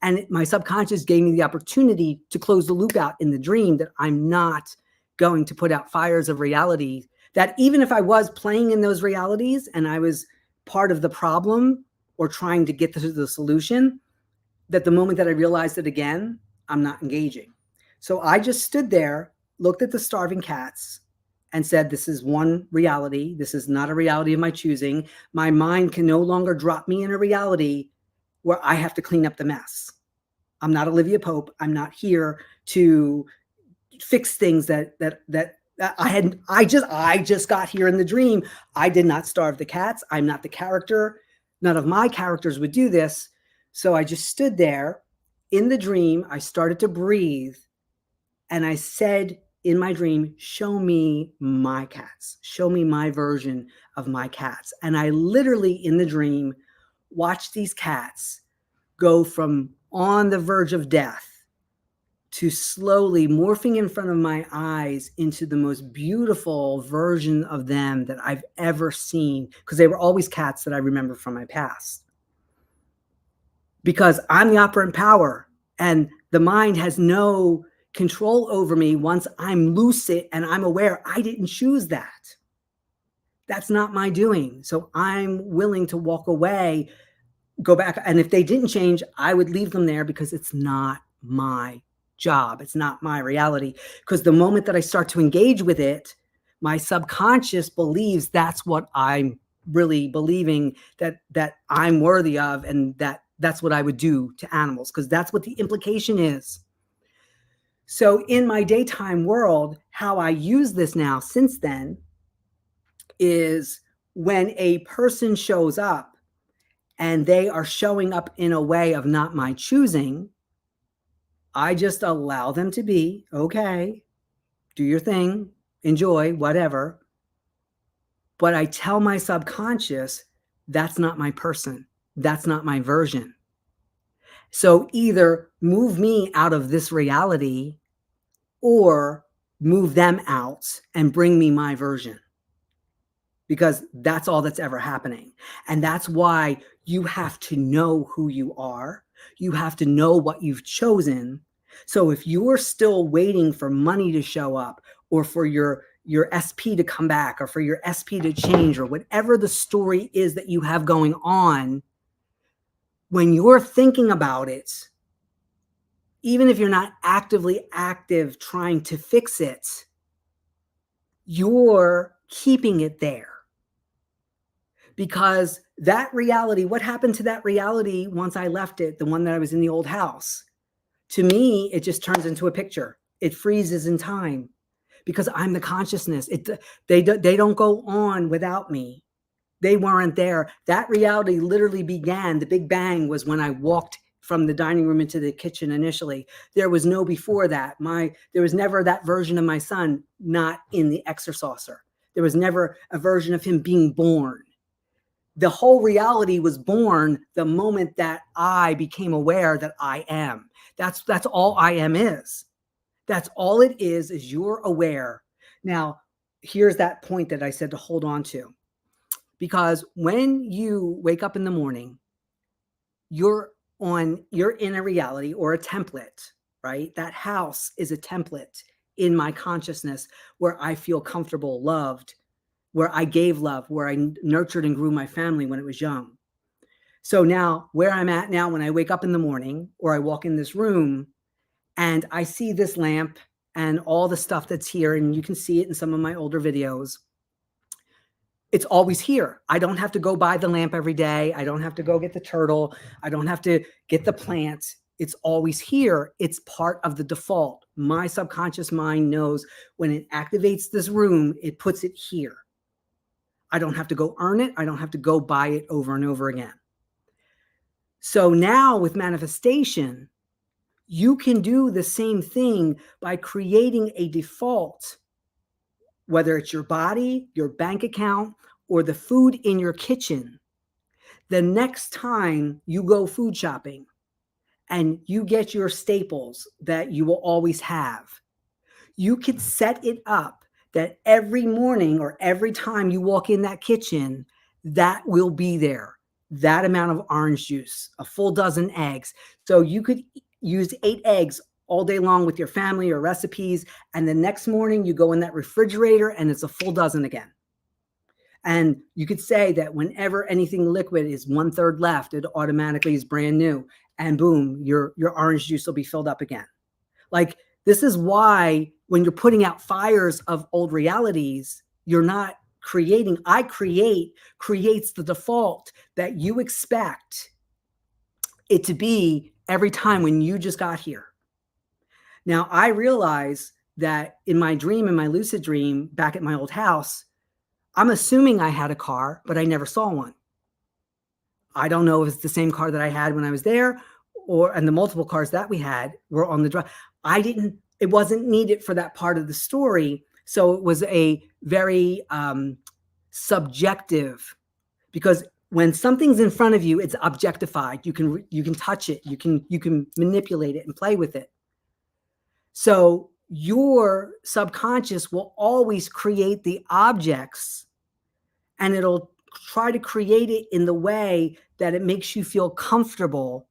A: And my subconscious gave me the opportunity to close the loop out in the dream that I'm not going to put out fires of reality, that even if I was playing in those realities and I was part of the problem or trying to get to the solution, that the moment that I realized it again, I'm not engaging. So I just stood there, looked at the starving cats and said, this is one reality. This is not a reality of my choosing. My mind can no longer drop me in a reality where I have to clean up the mess. I'm not Olivia Pope. I'm not here to fix things that I just got here in the dream. I did not starve the cats. I'm not the character. None of my characters would do this. So I just stood there in the dream. I started to breathe and I said in my dream, show me my cats, show me my version of my cats. And I literally in the dream watched these cats go from on the verge of death to slowly morphing in front of my eyes into the most beautiful version of them that I've ever seen, because they were always cats that I remember from my past. Because I'm the operant power and the mind has no control over me once I'm lucid and I'm aware I didn't choose that. That's not my doing. So I'm willing to walk away go back. And if they didn't change, I would leave them there because it's not my job. It's not my reality. Because the moment that I start to engage with it, my subconscious believes that's what I'm really believing that I'm worthy of, and that's what I would do to animals, because that's what the implication is. So in my daytime world, how I use this now since then is when a person shows up and they are showing up in a way of not my choosing, I just allow them to be, okay, do your thing, enjoy, whatever. But I tell my subconscious, that's not my person. That's not my version. So either move me out of this reality or move them out and bring me my version, because that's all that's ever happening. And that's why you have to know who you are. You have to know what you've chosen. So if you're still waiting for money to show up, or for your SP to come back, or for your SP to change, or whatever the story is that you have going on, when you're thinking about it, even if you're not actively trying to fix it, you're keeping it there. Because that reality, what happened to that reality once I left it, the one that I was in the old house? To me, it just turns into a picture. It freezes in time because I'm the consciousness. They don't go on without me. They weren't there. That reality literally began. The Big Bang was when I walked from the dining room into the kitchen initially. There was no before that. There was never that version of my son not in the exerciser. There was never a version of him being born. The whole reality was born the moment that I became aware that I am. That's all I am is. That's all it is you're aware. Now, here's that point that I said to hold on to. Because when you wake up in the morning, you're in a reality or a template, right? That house is a template in my consciousness where I feel comfortable, loved, where I gave love, where I nurtured and grew my family when it was young. So now where I'm at now, when I wake up in the morning or I walk in this room and I see this lamp and all the stuff that's here, and you can see it in some of my older videos, it's always here. I don't have to go buy the lamp every day. I don't have to go get the turtle. I don't have to get the plants. It's always here. It's part of the default. My subconscious mind knows when it activates this room, it puts it here. I don't have to go earn it. I don't have to go buy it over and over again. So now with manifestation, you can do the same thing by creating a default, whether it's your body, your bank account, or the food in your kitchen. The next time you go food shopping and you get your staples that you will always have, you could set it up that every morning or every time you walk in that kitchen, that will be there. That amount of orange juice, a full dozen eggs. So you could use 8 eggs all day long with your family or recipes. And the next morning you go in that refrigerator and it's a full dozen again. And you could say that whenever anything liquid is 1/3 left, it automatically is brand new. And boom, your orange juice will be filled up again. Like, this is why when you're putting out fires of old realities, you're not creating. Creates the default that you expect it to be every time when you just got here. Now, I realize that in my dream, in my lucid dream, back at my old house, I'm assuming I had a car, but I never saw one. I don't know if it's the same car that I had when I was there, and the multiple cars that we had were on the drive. It wasn't needed for that part of the story. So it was a very subjective, because when something's in front of you, it's objectified. You can touch it. You can manipulate it and play with it. So your subconscious will always create the objects, and it'll try to create it in the way that it makes you feel comfortable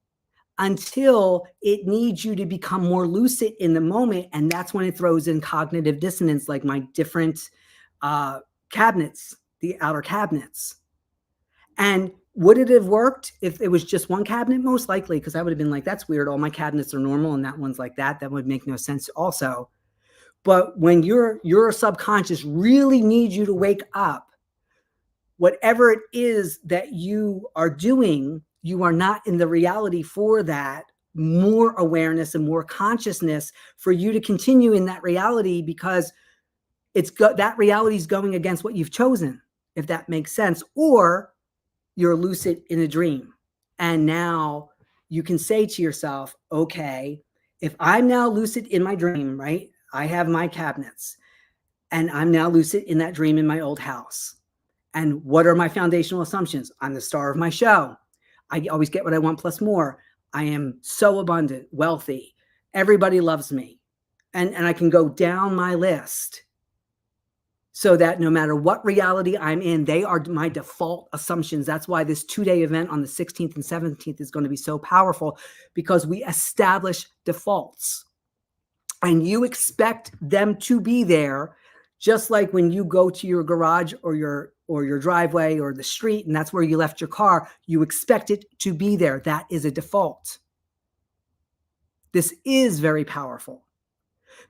A: until it needs you to become more lucid in the moment. And that's when it throws in cognitive dissonance, like my different cabinets, the outer cabinets. And Would it have worked if it was just one cabinet? Most likely, because I would have been like, that's weird. All my cabinets are normal and that one's like that. That would make no sense also. But when your subconscious really needs you to wake up, whatever it is that you are doing, you are not in the reality for that. More awareness and more consciousness for you to continue in that reality, because that reality is going against what you've chosen, if that makes sense. Or you're lucid in a dream. And now you can say to yourself, okay, if I'm now lucid in my dream, right? I have my cabinets and I'm now lucid in that dream in my old house. And what are my foundational assumptions? I'm the star of my show. I always get what I want plus more. I am so abundant, wealthy. Everybody loves me. And I can go down my list, so that no matter what reality I'm in, they are my default assumptions. That's why this 2-day event on the 16th and 17th is going to be so powerful, because we establish defaults and you expect them to be there. Just like when you go to your garage or your driveway or the street, and that's where you left your car, you expect it to be there. That is a default. This is very powerful,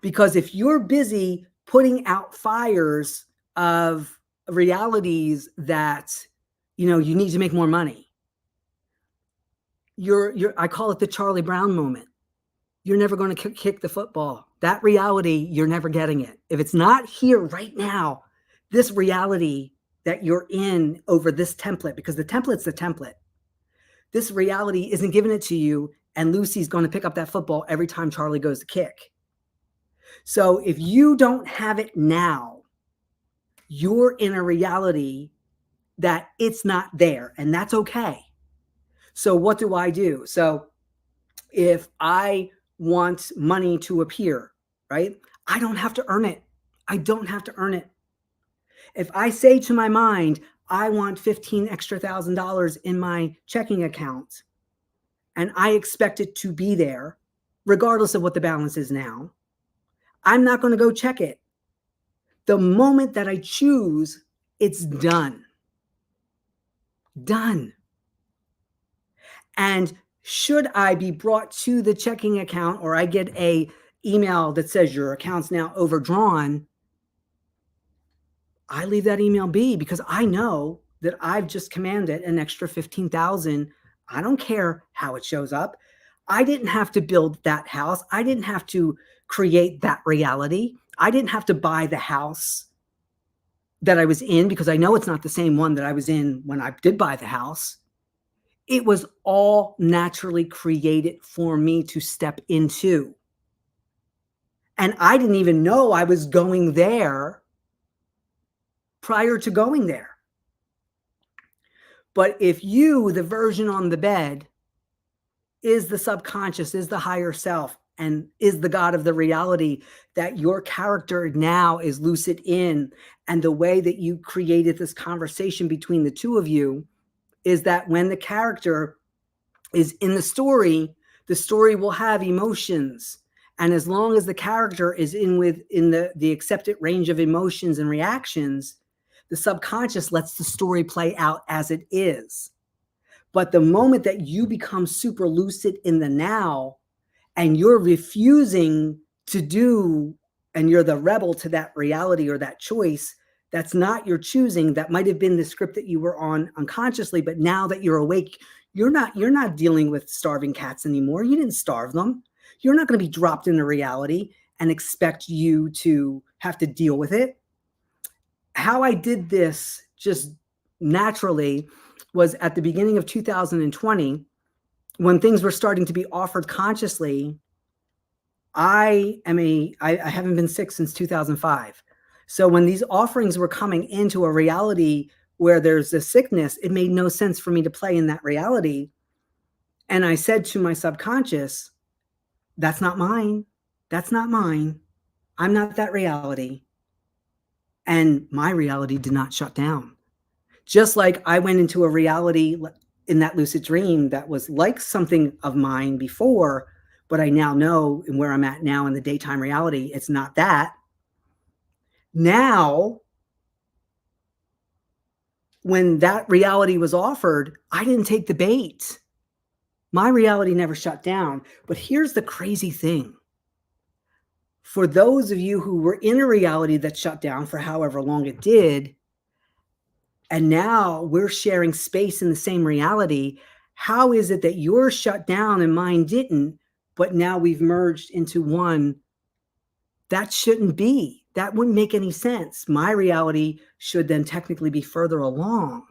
A: because if you're busy putting out fires of realities that, you need to make more money, I call it the Charlie Brown moment. You're never going to kick the football. That reality, you're never getting it. If it's not here right now, this reality that you're in over this template, because the template's the template. This reality isn't giving it to you, and Lucy's going to pick up that football every time Charlie goes to kick. So if you don't have it now, you're in a reality that it's not there, and that's okay. So what do I do? So if I want money to appear, right? I don't have to earn it. I don't have to earn it. If I say to my mind, I want $15,000 extra in my checking account, and I expect it to be there, regardless of what the balance is now, I'm not going to go check it. The moment that I choose, it's done. Done. And should I be brought to the checking account, or I get a email that says your account's now overdrawn, I leave that email be, because I know that I've just commanded an extra $15,000. I don't care how it shows up. I didn't have to build that house. I didn't have to create that reality. I didn't have to buy the house that I was in, because I know it's not the same one that I was in when I did buy the house. It was all naturally created for me to step into. And I didn't even know I was going there prior to going there. But if you, the version on the bed, is the subconscious, is the higher self, and is the God of the reality that your character now is lucid in, and the way that you created this conversation between the two of you is that when the character is in the story will have emotions. And as long as the character is in the accepted range of emotions and reactions, the subconscious lets the story play out as it is. But the moment that you become super lucid in the now, and you're refusing to do, and you're the rebel to that reality or that choice, that's not your choosing. That might have been the script that you were on unconsciously, but now that you're awake, you're not dealing with starving cats anymore. You didn't starve them. You're not going to be dropped into reality and expect you to have to deal with it. How I did this just naturally was at the beginning of 2020, when things were starting to be offered consciously. I haven't been sick since 2005. So when these offerings were coming into a reality where there's a sickness, it made no sense for me to play in that reality. And I said to my subconscious, that's not mine. That's not mine. I'm not that reality. And my reality did not shut down. Just like I went into a reality in that lucid dream that was like something of mine before, but I now know, and where I'm at now in the daytime reality, it's not that. Now, when that reality was offered, I didn't take the bait. My reality never shut down. But here's the crazy thing. For those of you who were in a reality that shut down for however long it did, and now we're sharing space in the same reality, how is it that yours shut down and mine didn't, but now we've merged into one? That shouldn't be. That wouldn't make any sense. My reality should then technically be further along.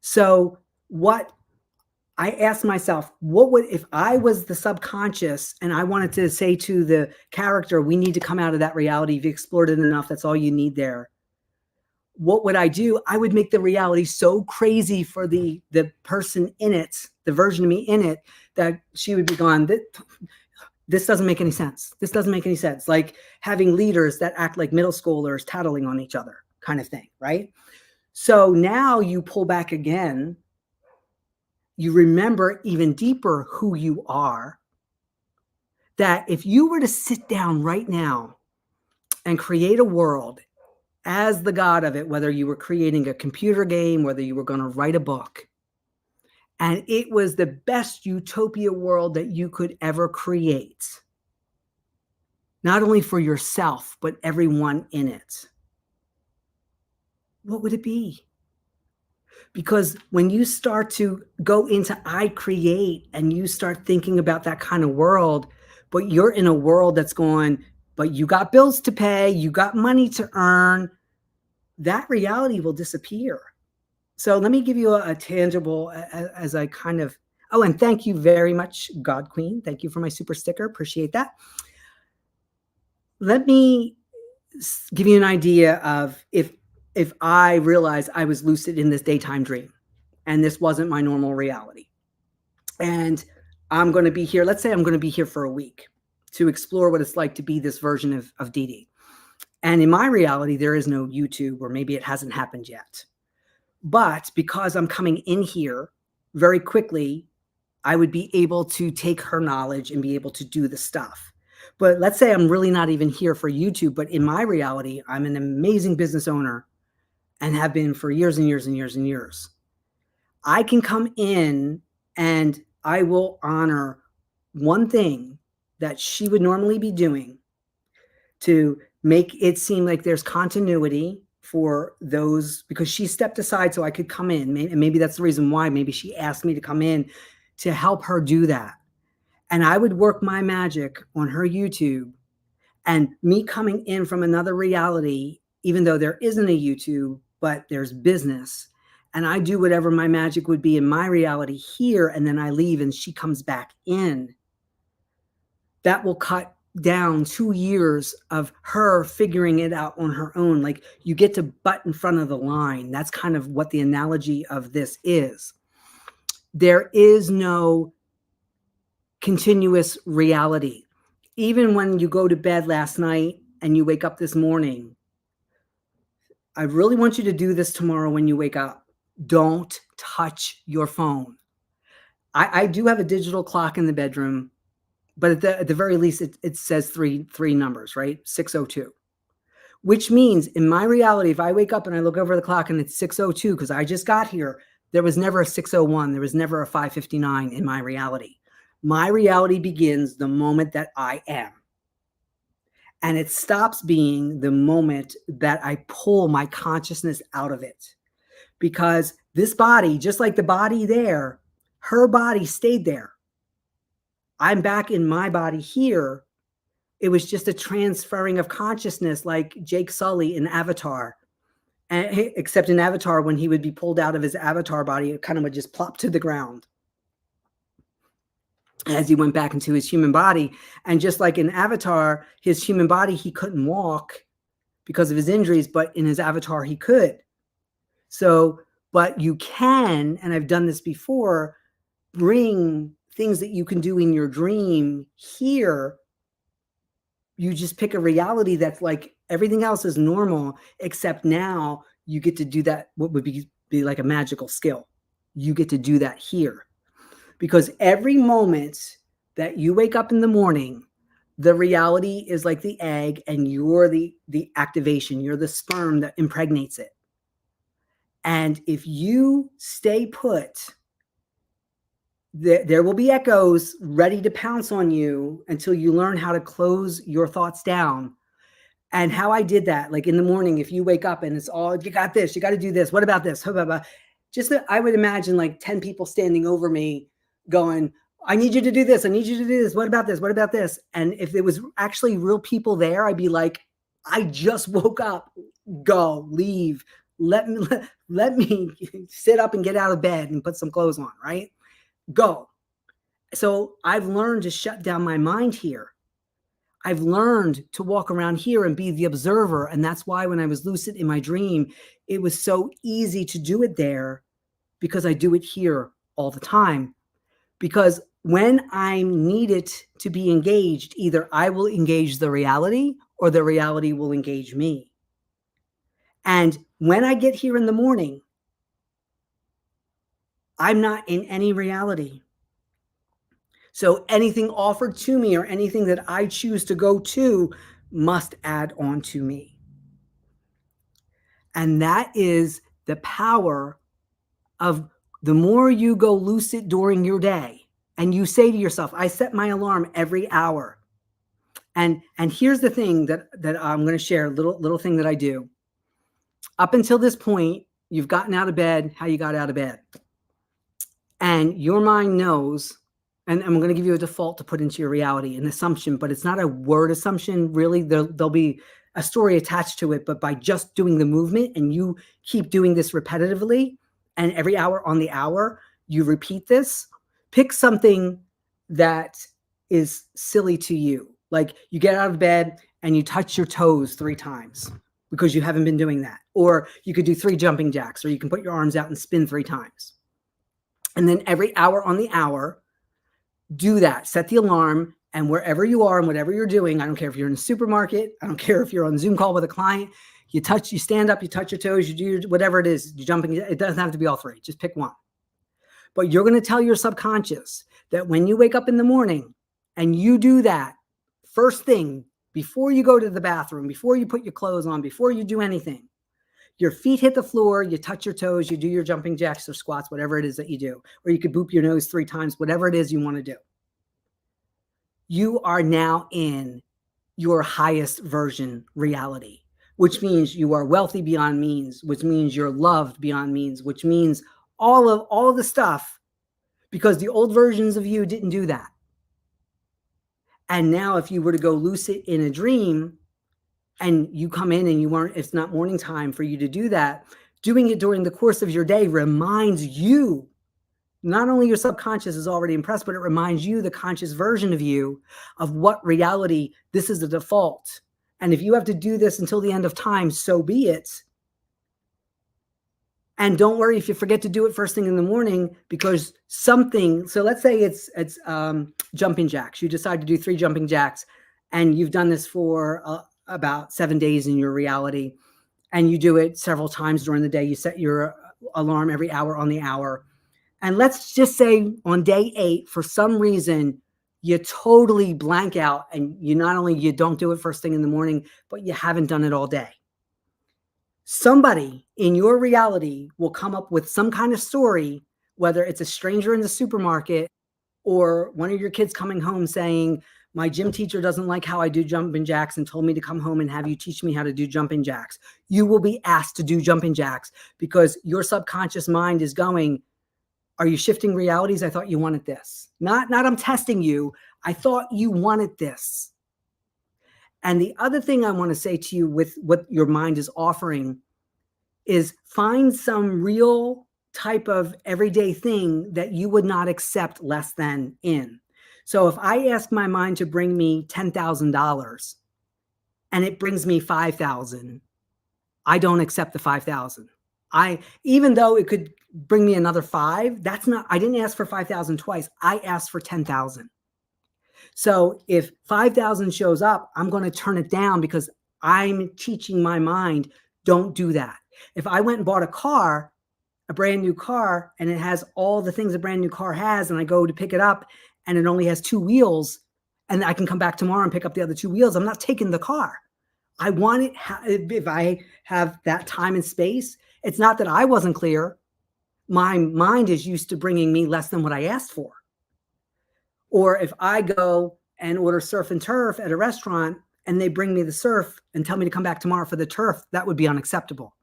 A: So what I asked myself, what would, if I was the subconscious and I wanted to say to the character, we need to come out of that reality. You've explored it enough. That's all you need there. What would I do? I would make the reality so crazy for the person in it, the version of me in it, that she would be gone. This doesn't make any sense. This doesn't make any sense. Like having leaders that act like middle schoolers tattling on each other kind of thing, right? So now you pull back again. You remember even deeper who you are. That if you were to sit down right now and create a world as the God of it, whether you were creating a computer game, whether you were going to write a book, and it was the best utopia world that you could ever create, not only for yourself, but everyone in it, what would it be? Because when you start to go into I create and you start thinking about that kind of world, but you're in a world that's going, but you got bills to pay, you got money to earn, that reality will disappear. So let me give you a tangible, as I kind of, oh, and thank you very much, God Queen. Thank you for my super sticker. Appreciate that. Let me give you an idea of if I realized I was lucid in this daytime dream and this wasn't my normal reality. And I'm going to be here, let's say I'm going to be here for a week to explore what it's like to be this version of Dede. And in my reality, there is no YouTube, or maybe it hasn't happened yet. But because I'm coming in here very quickly, I would be able to take her knowledge and be able to do the stuff. But let's say I'm really not even here for YouTube, but in my reality, I'm an amazing business owner and have been for years and years and years and years. I can come in and I will honor one thing that she would normally be doing to make it seem like there's continuity for those, because she stepped aside so I could come in. Maybe that's the reason why. Maybe she asked me to come in to help her do that. And I would work my magic on her YouTube, and me coming in from another reality, even though there isn't a YouTube, but there's business. And I do whatever my magic would be in my reality here, and then I leave and she comes back in. That will cut down 2 years of her figuring it out on her own. Like, you get to butt in front of the line. That's kind of what the analogy of this is. There is no continuous reality. Even when you go to bed last night and you wake up this morning, I really want you to do this tomorrow when you wake up. Don't touch your phone. I do have a digital clock in the bedroom, but at the very least, it says three numbers, right? 6:02, which means in my reality, if I wake up and I look over the clock and it's 6:02, because I just got here, there was never a 6:01. There was never a 5:59 in my reality. My reality begins the moment that I am. And it stops being the moment that I pull my consciousness out of it. Because this body, just like the body there, her body stayed there. I'm back in my body here. It was just a transferring of consciousness, like Jake Sully in Avatar. And, except in Avatar, when he would be pulled out of his avatar body, it kind of would just plop to the ground as he went back into his human body. And just like in Avatar, his human body, he couldn't walk because of his injuries, but in his avatar, he could. So, but you can, and I've done this before, bring things that you can do in your dream here. You just pick a reality that's like everything else is normal, except now you get to do that, what would be like a magical skill. You get to do that here. Because every moment that you wake up in the morning, the reality is like the egg, and you're the activation. You're the sperm that impregnates it. And if you stay put, there will be echoes ready to pounce on you until you learn how to close your thoughts down. And how I did that, like in the morning, if you wake up and it's all, you got this, you got to do this. What about this? Just that I would imagine like 10 people standing over me going, I need you to do this. I need you to do this. What about this? What about this? And if there was actually real people there, I'd be like, I just woke up, go, leave. Let me sit up and get out of bed and put some clothes on, right? Go. So I've learned to shut down my mind here. I've learned to walk around here and be the observer. And that's why when I was lucid in my dream, it was so easy to do it there because I do it here all the time. Because when I'm needed to be engaged, either I will engage the reality or the reality will engage me. And when I get here in the morning, I'm not in any reality. So anything offered to me or anything that I choose to go to must add on to me. And that is the power of the more you go lucid during your day and you say to yourself, I set my alarm every hour. And here's the thing that I'm going to share, a little thing that I do. Up until this point, you've gotten out of bed, how you got out of bed. And your mind knows, and I'm going to give you a default to put into your reality, an assumption, but it's not a word assumption. Really, there'll be a story attached to it. But by just doing the movement and you keep doing this repetitively, and every hour on the hour, you repeat this, pick something that is silly to you. Like you get out of bed and you touch your toes 3 times because you haven't been doing that. Or you could do 3 jumping jacks, or you can put your arms out and spin 3 times. And then every hour on the hour, do that. Set the alarm, and wherever you are and whatever you're doing, I don't care if you're in a supermarket, I don't care if you're on a Zoom call with a client, you stand up, you touch your toes, you do whatever it is, you're jumping. It doesn't have to be all 3. Just pick one. But you're going to tell your subconscious that when you wake up in the morning and you do that first thing, before you go to the bathroom, before you put your clothes on, before you do anything, your feet hit the floor, you touch your toes, you do your jumping jacks or squats, whatever it is that you do, or you could boop your nose 3 times, whatever it is you want to do. You are now in your highest version reality, which means you are wealthy beyond means, which means you're loved beyond means, which means all of the stuff, because the old versions of you didn't do that. And now if you were to go lucid in a dream and you come in and it's not morning time for you to do that, doing it during the course of your day reminds you, not only your subconscious is already impressed, but it reminds you, the conscious version of you, of what reality, this is the default. And if you have to do this until the end of time, so be it. And don't worry if you forget to do it first thing in the morning, because something, so let's say it's jumping jacks. You decide to do 3 jumping jacks and you've done this for about 7 days in your reality, and you do it several times during the day. You set your alarm every hour on the hour. And let's just say on day 8, for some reason, you totally blank out and you don't do it first thing in the morning, but you haven't done it all day. Somebody in your reality will come up with some kind of story, whether it's a stranger in the supermarket or one of your kids coming home saying, my gym teacher doesn't like how I do jumping jacks and told me to come home and have you teach me how to do jumping jacks. You will be asked to do jumping jacks because your subconscious mind is going, are you shifting realities? I thought you wanted this. Not I'm testing you. I thought you wanted this. And the other thing I want to say to you with what your mind is offering is find some real type of everyday thing that you would not accept less than in. So if I ask my mind to bring me $10,000 and it brings me $5,000, I don't accept the $5,000. Even though it could bring me another 5, I didn't ask for 5,000 twice. I asked for 10,000. So if 5,000 shows up, I'm going to turn it down because I'm teaching my mind, don't do that. If I went and bought a brand new car, and it has all the things a brand new car has, and I go to pick it up and it only has 2 wheels, and I can come back tomorrow and pick up the other 2 wheels, I'm not taking the car. I want it, if I have that time and space, It's not that I wasn't clear. My mind is used to bringing me less than what I asked for. Or if I go and order surf and turf at a restaurant and they bring me the surf and tell me to come back tomorrow for the turf, that would be unacceptable.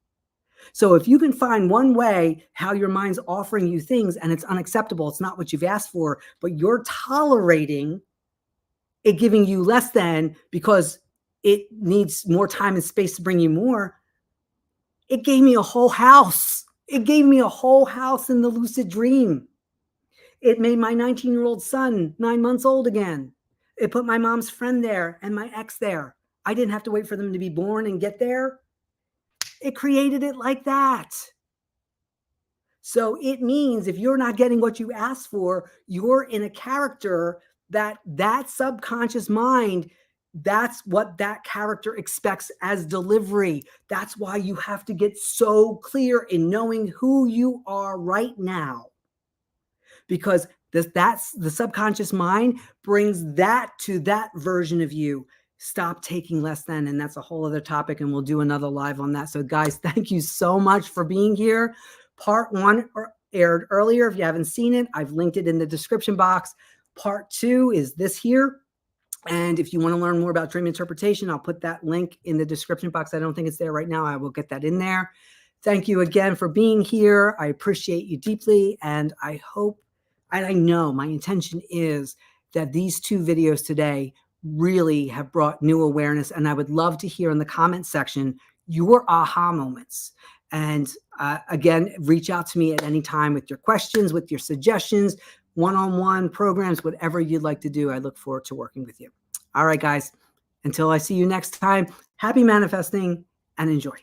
A: So if you can find one way how your mind's offering you things and it's unacceptable, it's not what you've asked for, but you're tolerating it giving you less than because it needs more time and space to bring you more. It gave me a whole house. It gave me a whole house in the Lucid Dream. It made my 19-year-old son 9 months old again. It put my mom's friend there and my ex there. I didn't have to wait for them to be born and get there. It created it like that. So it means if you're not getting what you asked for, you're in a character that subconscious mind, that's what that character expects as delivery. That's why you have to get so clear in knowing who you are right now. Because that's the subconscious mind brings that to that version of you. Stop taking less than, and that's a whole other topic, and we'll do another live on that. So guys, thank you so much for being here. Part 1 aired earlier. If you haven't seen it, I've linked it in the description box. Part 2 is this here. And if you want to learn more about dream interpretation, I'll put that link in the description box. I don't think it's there right now. I will get that in there. Thank you again for being here. I appreciate you deeply, and I hope, and I know my intention is that these 2 videos today really have brought new awareness. And I would love to hear in the comment section your aha moments. And again, reach out to me at any time with your questions, with your suggestions, one-on-one programs, whatever you'd like to do. I look forward to working with you. All right, guys, until I see you next time, happy manifesting and enjoy.